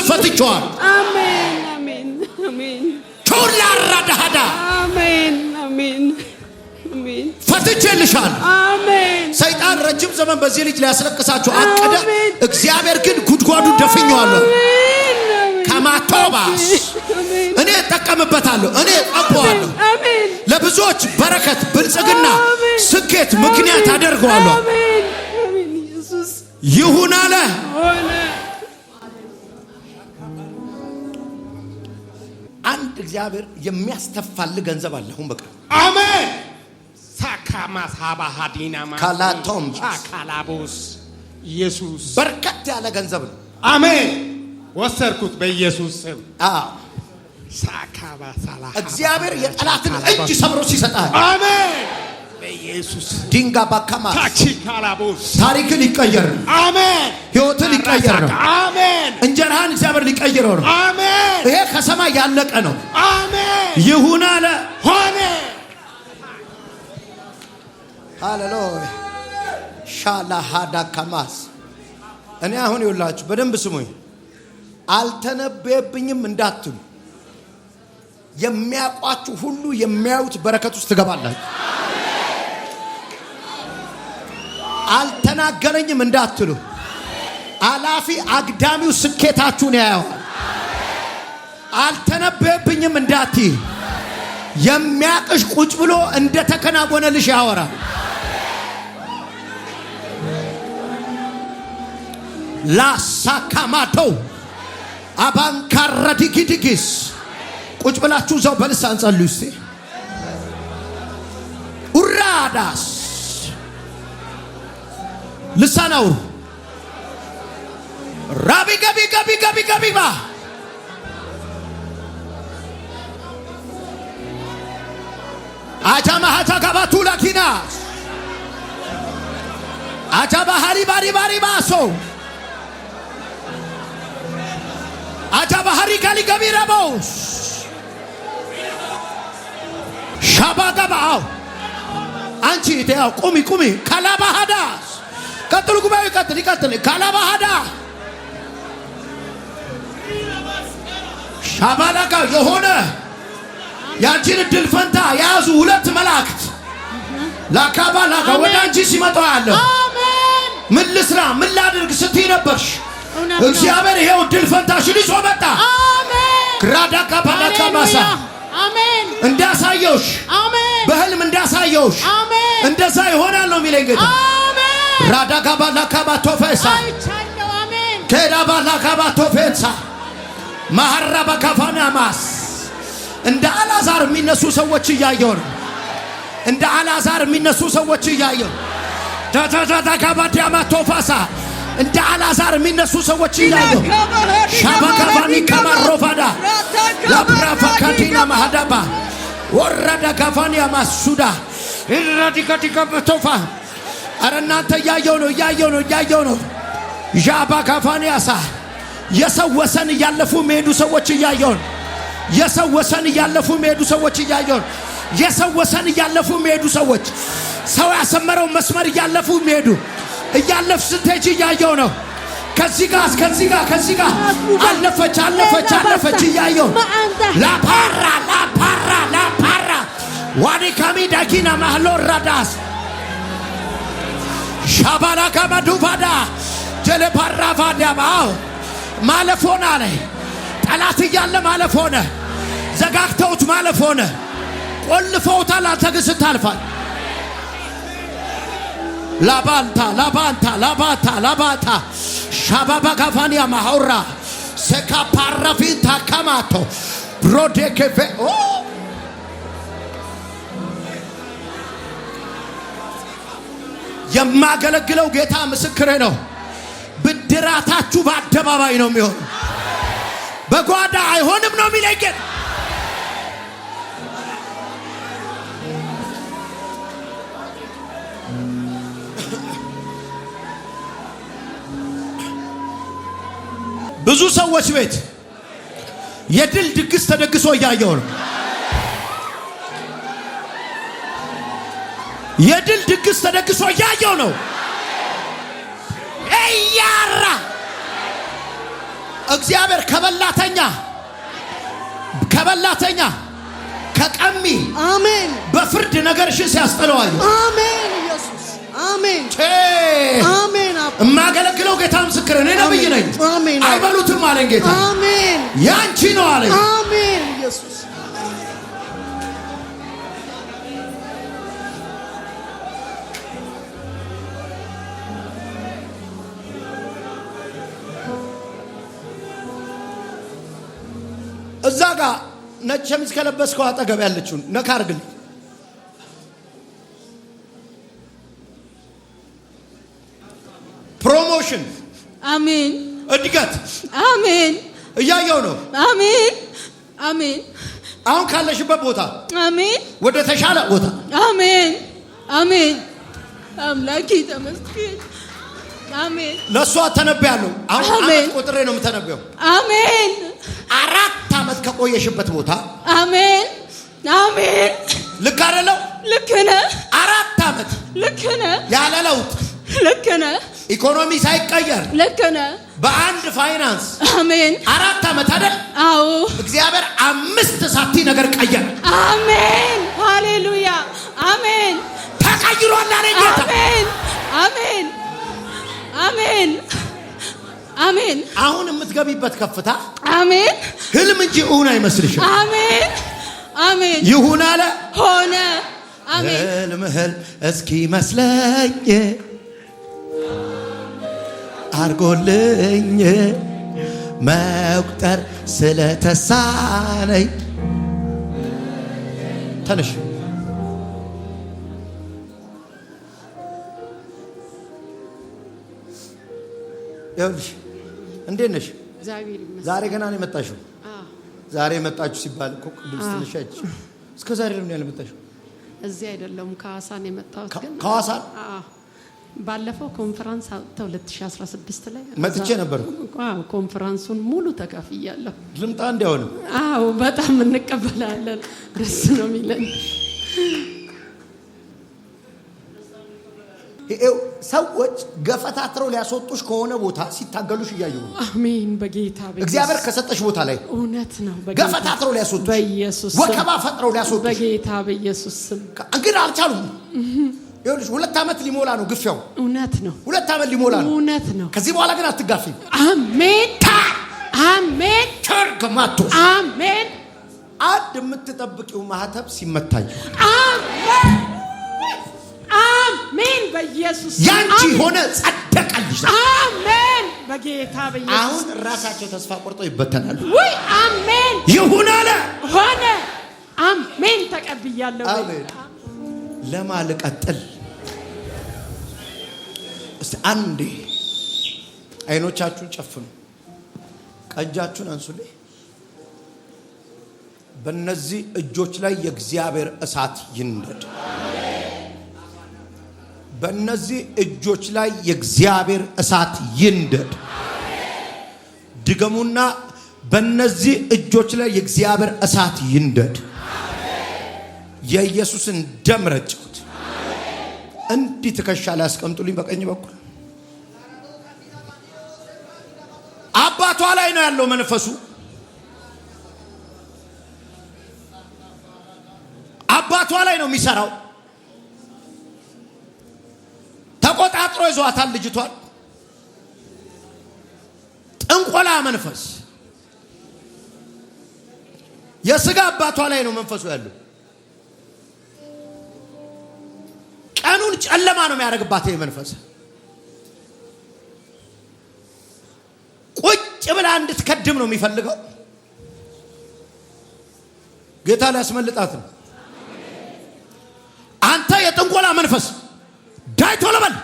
ፈትቸዋል። አሜን አሜን አሜን። ቾላ አራዳሃዳ አሜን አሜን አሜን። ፈትቼልሻል። አሜን። ሰይጣን ረጅም ዘመን በዚህ ልጅ ሊያስለቅሳችሁ አቀደ። እግዚአብሔር ግን ጉድጓዱን ደፍኜዋለሁ። ከማቶባስ እኔ እጠቀምበታለሁ፣ እኔ እቀበዋለሁ። አሜን። ለብዙዎች በረከት፣ ብልጽግና፣ ስኬት ምክንያት አደርገዋለሁ። አሜን አሜን። ኢየሱስ ይሁን አለ። ሆነ። አንድ እግዚአብሔር የሚያስተፋል ገንዘብ አለ። አሁን በቃ አሜን። ሳካማ ሳባ ሃዲናማ ካላቶም ሳካላቦስ ኢየሱስ በርከት ያለ ገንዘብ ነው። አሜን። ወሰርኩት በኢየሱስ ስም። አዎ ሳካባ ሳላ እግዚአብሔር የጠላትን እጅ ሰብሮ ሲሰጣል። አሜን። በኢየሱስ ድንጋ ባካማ ታቺ ካላቦስ ታሪክን ሊቀየር ነው። አሜን። ህይወትን ሊቀየር ነው። አሜን። እንጀራህን እግዚአብሔር ሊቀየረው ነው። አሜን። ይሄ ከሰማይ ያለቀ ነው። አሜን። ይሁን አለ። ሆነ። ሃሌሉያ ሻላ ሃዳ ካማስ እኔ አሁን ይውላችሁ በደንብ ስሙኝ። አልተነበየብኝም እንዳትሉ የሚያቋችሁ ሁሉ የሚያዩት በረከት ውስጥ ትገባላችሁ። አልተናገረኝም እንዳትሉ አላፊ አግዳሚው ስኬታችሁን ያያዋል። አልተነበየብኝም እንዳትይ የሚያቅሽ ቁጭ ብሎ እንደተከናወነልሽ ያወራል። ላሳካማቶ አባንካራዲጊዲጊስ ቁጭ ብላችሁ ዘው በልሳን ጸልዩ እስቲ። ኡራዳስ ልሳን አውሩ። ራቢ ገቢ ገቢ ገቢ ገቢ ባ አጃማ ሀታ ጋባቱ ላኪናስ አጃባ ሃሪ ባሪ ባሪ ባሶ አጃባ ሃሪ ጋሊ ገቢ ረቦስ ሻባጋባው አንቺ ተያው ቁሚ ቁሚ ካላባሃዳስ ቀጥሉ ጉባኤ ቀጥል ይቀጥል ካላባሃዳ ሻባላጋ የሆነ ያንቺን ድል ፈንታ ያዙ ሁለት መላእክት ላካባላጋ ወደ አንቺ ሲመጣ አለ። አሜን። ምን ልስራ ምን ላድርግ ስትይ ነበርሽ። እግዚአብሔር ይሄው ድል ፈንታሽን ይዞ መጣ። አሜን። ግራዳካ ባላካ ማሳ አሜን። እንዳሳየውሽ አሜን። በህልም እንዳሳየውሽ አሜን። እንደዛ ይሆናል ነው የሚለኝ ጌታ። አሜን። ራዳካ ባላካ ባቶፈሳ አይቻለው። አሜን። ከዳ ባላካ ባቶፈሳ ማሐራባ ካፋና ማስ እንደ አልዓዛር የሚነሱ ሰዎች እያየሁ ነው። እንደ አልዓዛር የሚነሱ ሰዎች እያየሁ ታታታ ካባዲያማ ቶፋሳ እንደ አልዓዛር የሚነሱ ሰዎች እያየሁ ሻባካባኒ ካማሮፋዳ ላብራፋካቲና ማሃዳባ ወራዳ ካፋኒያ ማሱዳ ኢራዲካቲካ በቶፋ አረ እናንተ እያየሁ ነው። ዣባ ካፋኒያሳ የሰው ወሰን እያለፉ የሚሄዱ ሰዎች እያየሁ ነው። የሰው ወሰን እያለፉ የሚሄዱ ሰዎች እያየሁ ነው። የሰው ወሰን እያለፉ የሚሄዱ ሰዎች ሰው ያሰመረው መስመር እያለፉ የሚሄዱ እያለፍ ስትሄጂ እያየሁ ነው። ከዚህ ጋር አለፈች እያየሁ ላፓራ ዋኒ ካሚ ዳኪና ማህሎ ራዳስ ሻባላ ካማዱፋዳ ጀለፓራ ፋዳባው ማለፍ ሆነ አለ። ጠላት እያለ ማለፍ ሆነ። ዘጋግተውት ማለፍ ሆነ። ቆልፈውታል። አንተ ግን ስታልፋል ላባንታ ሻባባ ጋፋኒያ ማውራ ሰካ ፓራፊን ታካማቶ ብሮዴከፌ የማገለግለው ጌታ ምስክሬ ነው። ብድራታችሁ በአደባባይ ነው የሚሆነው። በጓዳ አይሆንም ነው የሚለኝ። ብዙ ሰዎች ቤት የድል ድግስ ተደግሶ እያየሁ ነው። የድል ድግስ ተደግሶ እያየሁ ነው። እያራ እግዚአብሔር ከበላተኛ ከቀሚ አሜን በፍርድ ነገርሽን ሲያስጠለዋል። አሜን ኢየሱስ አሜን አሜን። እማገለግለው ጌታ ምስክር እኔ ነብይ ነኝ። አይበሉትም አለኝ ጌታ። አሜን ያንቺ ነው አለኝ። አሜን ኢየሱስ እዛ ጋር ነጭ ሸሚዝ ከለበስከው አጠገብ ያለችውን ነካ አርግልኝ። ፕሮሞሽን አሜን። እድገት አሜን። እያየሁ ነው። አሜን። አሁን ካለሽበት ቦታ አሜን ወደ ተሻለ ቦታ አሜን። አምላኬ ተመስገን። አሜን። ለሷ ተነብያለሁ። አሁን አመት ቁጥሬ ነው የምተነበየው። አሜን። 4 አመት ከቆየሽበት ቦታ አሜን። ልክ አይደለው? ልክ ነህ። 4 አመት ልክ ነህ። ያለ ለውጥ ልክ ነህ። ኢኮኖሚ ሳይቀየር ልክ ነህ። በአንድ ፋይናንስ አሜን 4 ዓመት አይደል? አዎ እግዚአብሔር 5 ሳቲ ነገር ቀየረ። አሜን ሃሌሉያ አሜን ተቀይሯል አለ ጌታ። አሜን አሜን አሜን አሜን። አሁን የምትገቢበት ከፍታ አሜን ህልም እንጂ እውን አይመስልሽም። አሜን አሜን። ይሁን አለ ሆነ። አሜን። ህልም እስኪ መስለኝ አርጎልኝ መቁጠር ስለተሳነኝ ተነሽ ይኸውልሽ እንዴት ነሽ? ዛሬ ገና ነው የመጣሽው? ዛሬ መጣችሁ ሲባል እኮ ቅዱስ ትንሻች እስከ ዛሬ ለምን ያልመጣሽው? እዚህ አይደለም ከሐዋሳ ነው የመጣሁት። ግን ከሐዋሳ ባለፈው ኮንፈረንስ 2016 ላይ መጥቼ ነበር። ኮንፈረንሱን ሙሉ ተካፍያለሁ። ልምጣ እንዲያው ነው? አዎ በጣም እንቀበላለን። ደስ ነው የሚለን። ሰዎች ገፈታትረው ሊያስወጡሽ ከሆነ ቦታ ሲታገሉሽ እያዩ ነው። አሜን። በጌታ እግዚአብሔር ከሰጠሽ ቦታ ላይ እውነት ነው። ገፈታትረው ሊያስወጡሽ በኢየሱስ ወከባ ፈጥረው ሊያስወጡሽ በጌታ በኢየሱስ ስም ግን አልቻሉም። ይኸውልሽ 2 ዓመት ሊሞላ ነው ግፊያው። እውነት ነው። 2 ዓመት ሊሞላ ነው። እውነት ነው። ከዚህ በኋላ ግን አትጋፊም። አሜን አሜን ተርገማቱ አሜን። አንድ የምትጠብቂው ማህተብ ሲመታኝ አሜን አሜን። በኢየሱስ ያንቺ ሆነ ጸደቀልሽ። አሜን በጌታ በኢየሱስ። አሁን ራሳቸው ተስፋ ቆርጠው ይበተናሉ። ወይ አሜን ይሁን አለ ሆነ። አሜን ተቀብያለሁ። አሜን። ለማልቀጥል እስቲ አንዴ አይኖቻችሁን ጨፍኑ፣ ቀጃችሁን አንሱልኝ። በእነዚህ እጆች ላይ የእግዚአብሔር እሳት ይንደድ። በእነዚህ እጆች ላይ የእግዚአብሔር እሳት ይንደድ። ድገሙና በእነዚህ እጆች ላይ የእግዚአብሔር እሳት ይንደድ። የኢየሱስን ደም ረጨሁት። እንዲህ ትከሻ ላይ አስቀምጡልኝ። በቀኝ በኩል አባቷ ላይ ነው ያለው መንፈሱ። አባቷ ላይ ነው የሚሰራው። ተቆጣጥሮ ይዟታል ልጅቷን። ጥንቆላ መንፈስ የሥጋ አባቷ ላይ ነው መንፈሱ ያለው። ቀኑን ጨለማ ነው የሚያደርግባት። ይሄ መንፈስ ቁጭ ብላ እንድትከድም ነው የሚፈልገው። ጌታ ሊያስመልጣት ነው። አንተ የጥንቆላ መንፈስ ዳይ ቶሎ በል።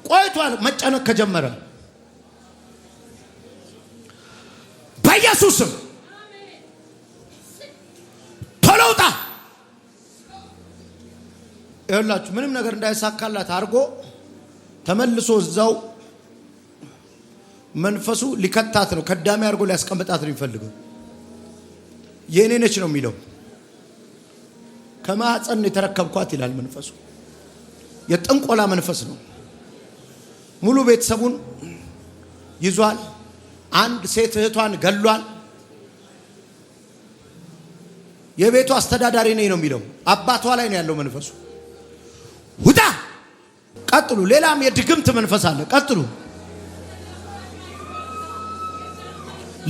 ቆይቷል መጨነቅ ከጀመረ። በኢየሱስ ስም ቶሎ ውጣ። ይኸውላችሁ ምንም ነገር እንዳይሳካላት አድርጎ ተመልሶ እዛው መንፈሱ ሊከታት ነው። ከዳሚ አድርጎ ሊያስቀምጣት ነው የሚፈልገው። የኔ ነች ነው የሚለው። ከማህፀን የተረከብኳት ይላል መንፈሱ። የጥንቆላ መንፈስ ነው። ሙሉ ቤተሰቡን ይዟል። አንድ ሴት እህቷን ገሏል። የቤቱ አስተዳዳሪ ነኝ ነው የሚለው። አባቷ ላይ ነው ያለው መንፈሱ። ውጣ። ቀጥሉ። ሌላም የድግምት መንፈስ አለ። ቀጥሉ።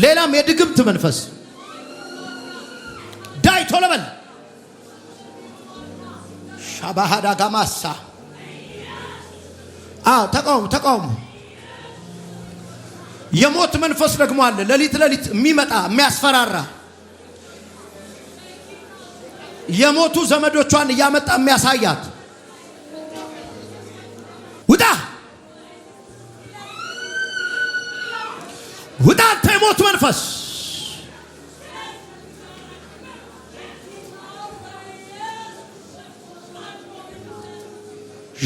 ሌላም የድግምት መንፈስ ዳይ ቶሎ በል። ሻባሃዳ ጋማሳ ተቃውሙ። የሞት መንፈስ ደግሞ አለ። ሌሊት የሚመጣ የሚያስፈራራ የሞቱ ዘመዶቿን እያመጣ የሚያሳያት። ውጣ ውጣ አንተ የሞት መንፈስ።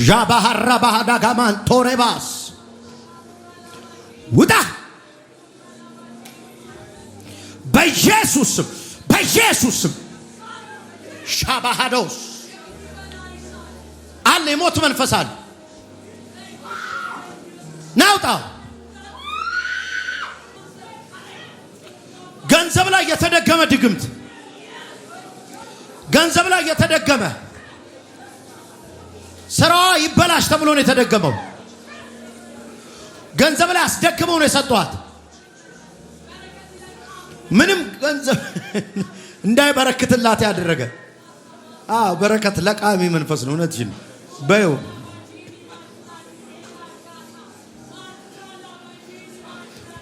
ዣባሃራ ባህዳ ጋማን ቶሬባስ ውጣ በኢየሱስ ስም። ሻባሃዶስ አለ የሞት መንፈስ አለ። ናውጣ ገንዘብ ላይ የተደገመ ድግምት፣ ገንዘብ ላይ የተደገመ ስራዋ ይበላሽ ተብሎ ነው የተደገመው። ገንዘብ ላይ አስደግመው ነው የሰጧት። ምንም ገንዘብ እንዳይበረክትላት ያደረገ በረከት ለቃሚ መንፈስ ነው። እውነትሽን በዩ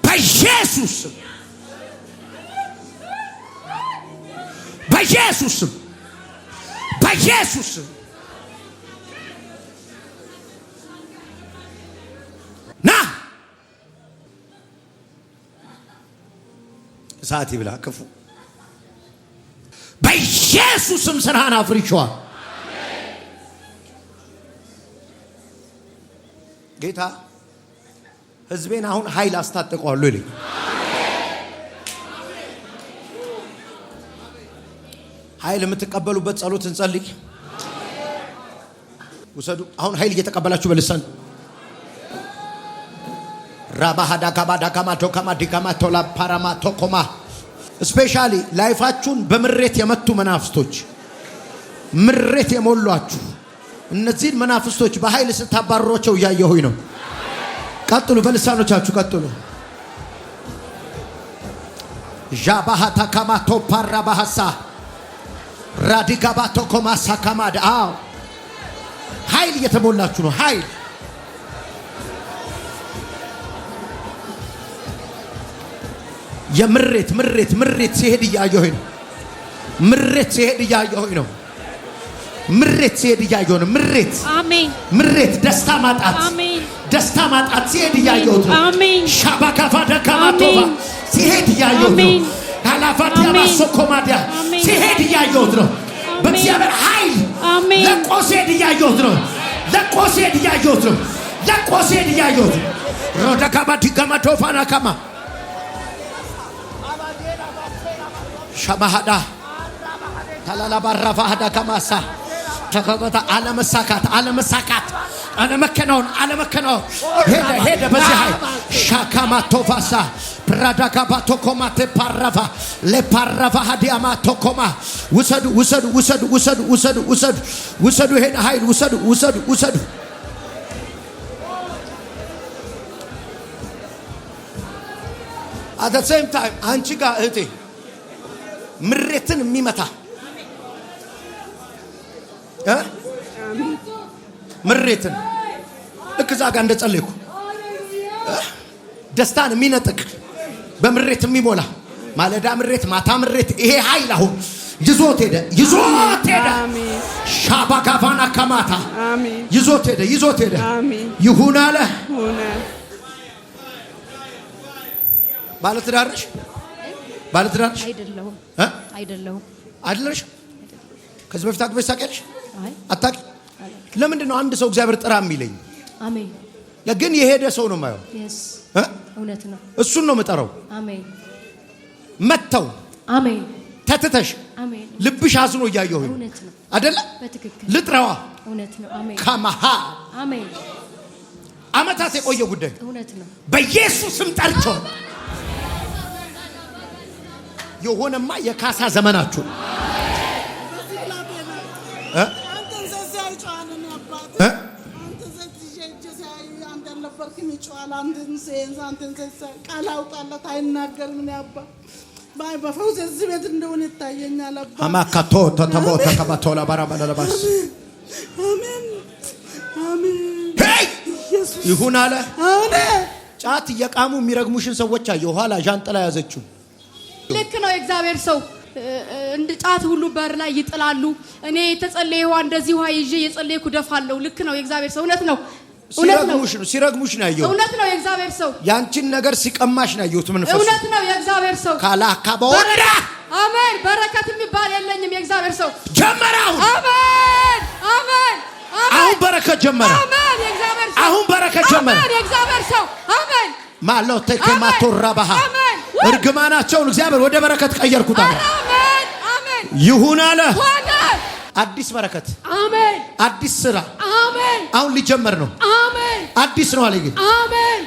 በኢየሱስ በኢየሱስ በኢየሱስ ና እሳት ይብላ ክፉ በኢየሱስም ስራህን አፍርሼዋል። ጌታ ህዝቤን አሁን ኃይል አስታጥቀዋለሁ ይለኝ። ኃይል የምትቀበሉበት ጸሎት እንጸልይ። ውሰዱ። አሁን ኃይል እየተቀበላችሁ በልሳን ራባሃዳ ካባዳ ካማቶ ካማዲካማ ቶላ ፓራማቶ ኮማ ስፔሻሊ ላይፋችሁን በምሬት የመቱ መናፍስቶች፣ ምሬት የሞሏችሁ እነዚህን መናፍስቶች በኃይል ስታባረሯቸው እያየሁኝ ነው። ቀጥሉ፣ በልሳኖቻችሁ ቀጥሉ። ጃባሃታ ካማቶ ፓራባሃሳ ራዲጋባቶ ኮማሳ ካማዳ ኃይል እየተሞላችሁ ነው። ኃይል የምሬት ምሬት ምሬት ሲሄድ እያየሁኝ ነው። ምሬት ሲሄድ እያየሁኝ ነው። ምሬት ሲሄድ እያየሁኝ ነው። ምሬት አሜን። ምሬት ደስታ ማጣት፣ አሜን። ደስታ ማጣት ሲሄድ እያየሁት ነው። አሜን። ሻባካፋ ደካማቶባ ሲሄድ እያየሁት ነው። ካላፋቲያ ማሶኮማዲያ ሲሄድ እያየሁት ነው። በእግዚአብሔር ኃይል ለቆ ሲሄድ እያየሁት ነው። ለቆ ሲሄድ እያየሁት ነው። ለቆ ሲሄድ እያየሁት ነው። ሮዳካባ ዲጋማቶፋና ካማ ሸማሃዳ ታላላባራፋሃዳ ካማሳ ተከበታ አለመሳካት አለመሳካት አለመከናወን አለመከናወን ሄደ በዚህ ኃይል ሻካማቶፋሳ ፕራዳካባቶኮማቴ ፓራፋ ለፓራፋ ሃዲያማ ቶኮማ ውሰዱ ውሰዱ ውሰዱ ውሰዱ ውሰዱ ውሰዱ ውሰዱ ይሄን ኃይል ውሰዱ ውሰዱ ውሰዱ። at the same time አንቺ ጋር እህቴ ምሬትን የሚመታ ምሬትን ልክ እዛ ጋር እንደጸለይኩ ደስታን የሚነጥቅ በምሬት የሚሞላ ማለዳ ምሬት ማታ ምሬት ይሄ ኃይል አሁን ይዞት ሄደ ይዞት ሄደ። ሻባጋቫና ከማታ ይዞት ሄደ ይዞት ሄደ። ይሁን አለ ሆነ። ባለትዳርሽ ባለትዳርሽ አይደለሁም አይደለሁም አይደለሽ? ከዚህ በፊት አግበሽ ታውቂያለሽ? አታውቂ? ለምንድን ነው አንድ ሰው እግዚአብሔር ጥራ የሚለኝ? አሜን። ግን የሄደ ሰው ነው የማየው። እውነት ነው። እሱን ነው የምጠራው። አሜን። መተው አሜን። ተትተሽ አሜን። ልብሽ አዝኖ እያየሁኝ እውነት ነው አይደለ? በትክክል ልጥራዋ። እውነት ነው። አሜን። ከማሃ አሜን። አመታት የቆየ ጉዳይ እውነት ነው። በኢየሱስም ጠርቶ የሆነማ የካሳ ዘመናችሁ በፈውስ እዚህ ቤት እንደሆነ ይታየኛል። አባ አማካቶ ተተቦ ተከባቶ ለባራባለባስ አሜን አሜን። ሄይ ኢየሱስ ይሁን አለ። አሜን። ጫት እየቃሙ የሚረግሙሽን ሰዎች አየሁ። ኋላ ዣንጥላ ያዘችው። ልክ ነው። የእግዚአብሔር ሰው እንደ ጫት ሁሉ በር ላይ ይጥላሉ። እኔ የተጸለየ ውሃ እንደዚህ ውሃ ይዤ የጸለይኩ ደፋለሁ። ልክ ነው። የእግዚአብሔር ሰው እውነት ነው። ሲረግሙሽ ነው ያየሁት። እውነት ነው። የእግዚአብሔር ሰው ያንቺን ነገር ሲቀማሽ ነው ያየሁት። መንፈስ እውነት ነው። የእግዚአብሔር ሰው ካላካባወራ አሜን። በረከት የሚባል የለኝም። የእግዚአብሔር ሰው ጀመራው። አሜን አሜን። አሁን በረከት ጀመረ። አሜን። የእግዚአብሔር ሰው አሁን በረከት ጀመረ። አሜን። የእግዚአብሔር ሰው አሜን። ማሎቴ ከማቶራባሃ እርግማናቸውን እግዚአብሔር ወደ በረከት ቀየርኩት አለ። አሜን አሜን። ይሁን አለ። አዲስ በረከት አሜን አዲስ ስራ አሜን አሁን ሊጀመር ነው አሜን አዲስ ነው አለኝ አሜን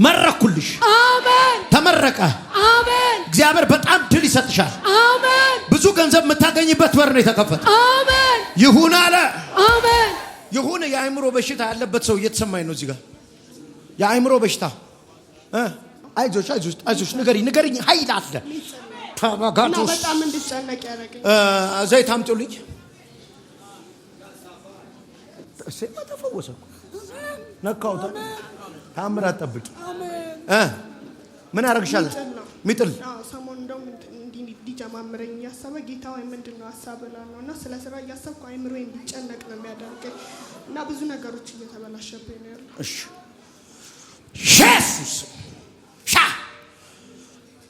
መረኩልሽ አሜን ተመረቀ አሜን እግዚአብሔር በጣም ድል ይሰጥሻል አሜን ብዙ ገንዘብ የምታገኝበት በር ነው የተከፈተ አሜን ይሁን አለ አሜን ይሁን የአእምሮ በሽታ ያለበት ሰው እየተሰማኝ ነው እዚህ ጋር የአእምሮ በሽታ አይዞሽ ንገሪኝ ኃይል አለ ተባጋቶስ በጣም እንድጨነቅ ያደረገኝ ዘይት አምጡልኝ ሰማ ተፈወሰ ነካው ታምራት ጠብቂ ምን አረግሻለ ሚጥል ሰሞኑን እንደውም እንዲጀማምረኝ ያሰበ ጌታ ወይ ምንድነው አሳበላለውና ስለ ስራ ያሰብኩ አይምሮ እንዲጨነቅ ነው የሚያደርገኝ እና ብዙ ነገሮች እየተበላሸብኝ ነው ያለው እሺ ኢየሱስ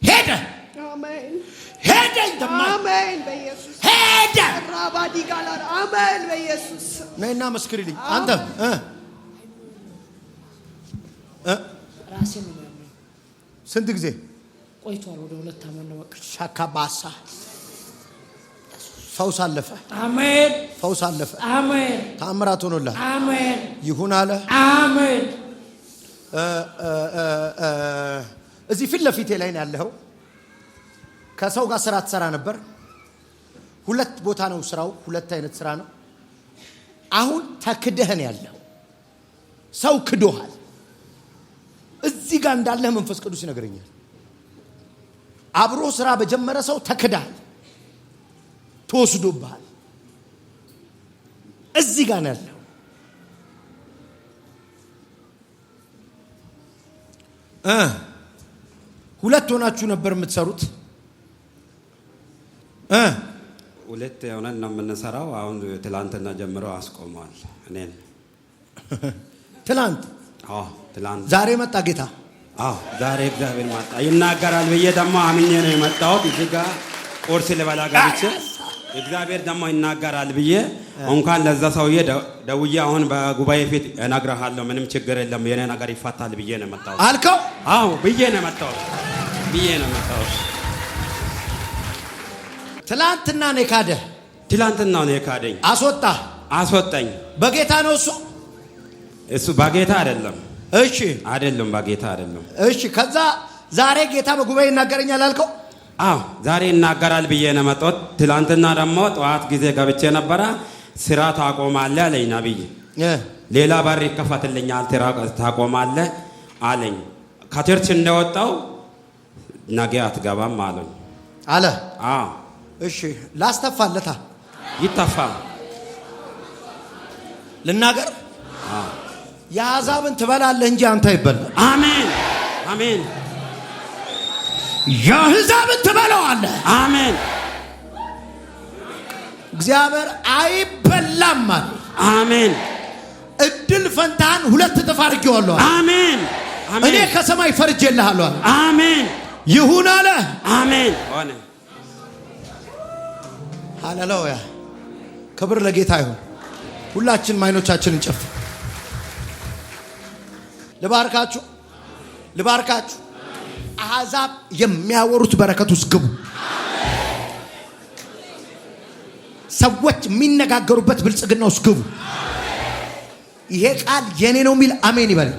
ሄደ አሜን ሄደ እንደማይ አሜን በኢየሱስ ሄደ ራባዲ ጋላር አሜን በኢየሱስ ነይና መስክሪልኝ አንተ ራሴ ነው ያለው ስንት ጊዜ ቆይቷል ወደ 2 አመት ነው በቃ ሻካባሳ ፈውስ አለፈ አሜን ፈውስ አለፈ አሜን ታምራት ሆኖልሃል አሜን ይሁን አለ አሜን እዚህ ፊት ለፊቴ ላይ ነው ያለው ከሰው ጋር ስራ ትሰራ ነበር ሁለት ቦታ ነው ስራው ሁለት አይነት ስራ ነው አሁን ተክደህን ያለው ሰው ክዶሃል እዚህ ጋር እንዳለ መንፈስ ቅዱስ ይነግረኛል አብሮ ስራ በጀመረ ሰው ተክዳል ተወስዶብሃል እዚህ ጋር ነው ያለው ሁለት ሆናችሁ ነበር የምትሰሩት ሁለት ሆነን ነው የምንሰራው አሁን ትላንትና ጀምሮ አስቆመዋል እኔን ትላንት ትላንት ዛሬ መጣ ጌታ ዛሬ እግዚአብሔር መጣ ይናገራል ብዬ ደግሞ አምኜ ነው የመጣሁት እዚህ ጋር ቁርስ ልበላ ገብቼ እግዚአብሔር ደግሞ ይናገራል ብዬ እንኳን ለዛ ሰውዬ ደውዬ አሁን በጉባኤ ፊት እነግርሃለሁ ምንም ችግር የለም የኔ ነገር ይፈታል ብዬ ነው የመጣሁት አልከው ብዬ ነው የመጣሁት ትላንትና ነው ካደ ትላንትና ነው ካደኝ አስወጣኝ በጌታ ነው እሱ በጌታ አይደለም እሺ አይደለም በጌታ አይደለም እሺ ከዛ ዛሬ ጌታ በጉባኤ ይናገረኛል አልከው ዛሬ ይናገራል ብዬ ነው የመጣሁት ትላንትና ደግሞ ጠዋት ጊዜ ገብቼ ነበር ስራ ታቆማለህ አለኝ ነብይ ሌላ በር ይከፈትልኛል ታቆማለህ አለኝ ከቸርች እንደወጣው ነገ አትገባም አለ እሺ ላስተፋለታ ይተፋ ልናገር ያዛብን ትበላለህ እንጂ አንተ አይበላም አሜን አሜን ያዛብን ትበላዋለህ አሜን እግዚአብሔር አይበላም አሜን እድል ፈንታን ሁለት እጥፍ አድርጌዋለሁ አሜን እኔ ከሰማይ ፈርጄልሃለሁ አሜን ይሁን አለ አሜን ሆነ ሃሌሉያ ክብር ለጌታ ይሁን ሁላችን አይኖቻችንን እንጨፍን ልባርካችሁ አሕዛብ የሚያወሩት በረከት ውስጥ ግቡ ሰዎች የሚነጋገሩበት ብልጽግና ውስጥ ግቡ ይሄ ቃል የኔ ነው የሚል አሜን ይበል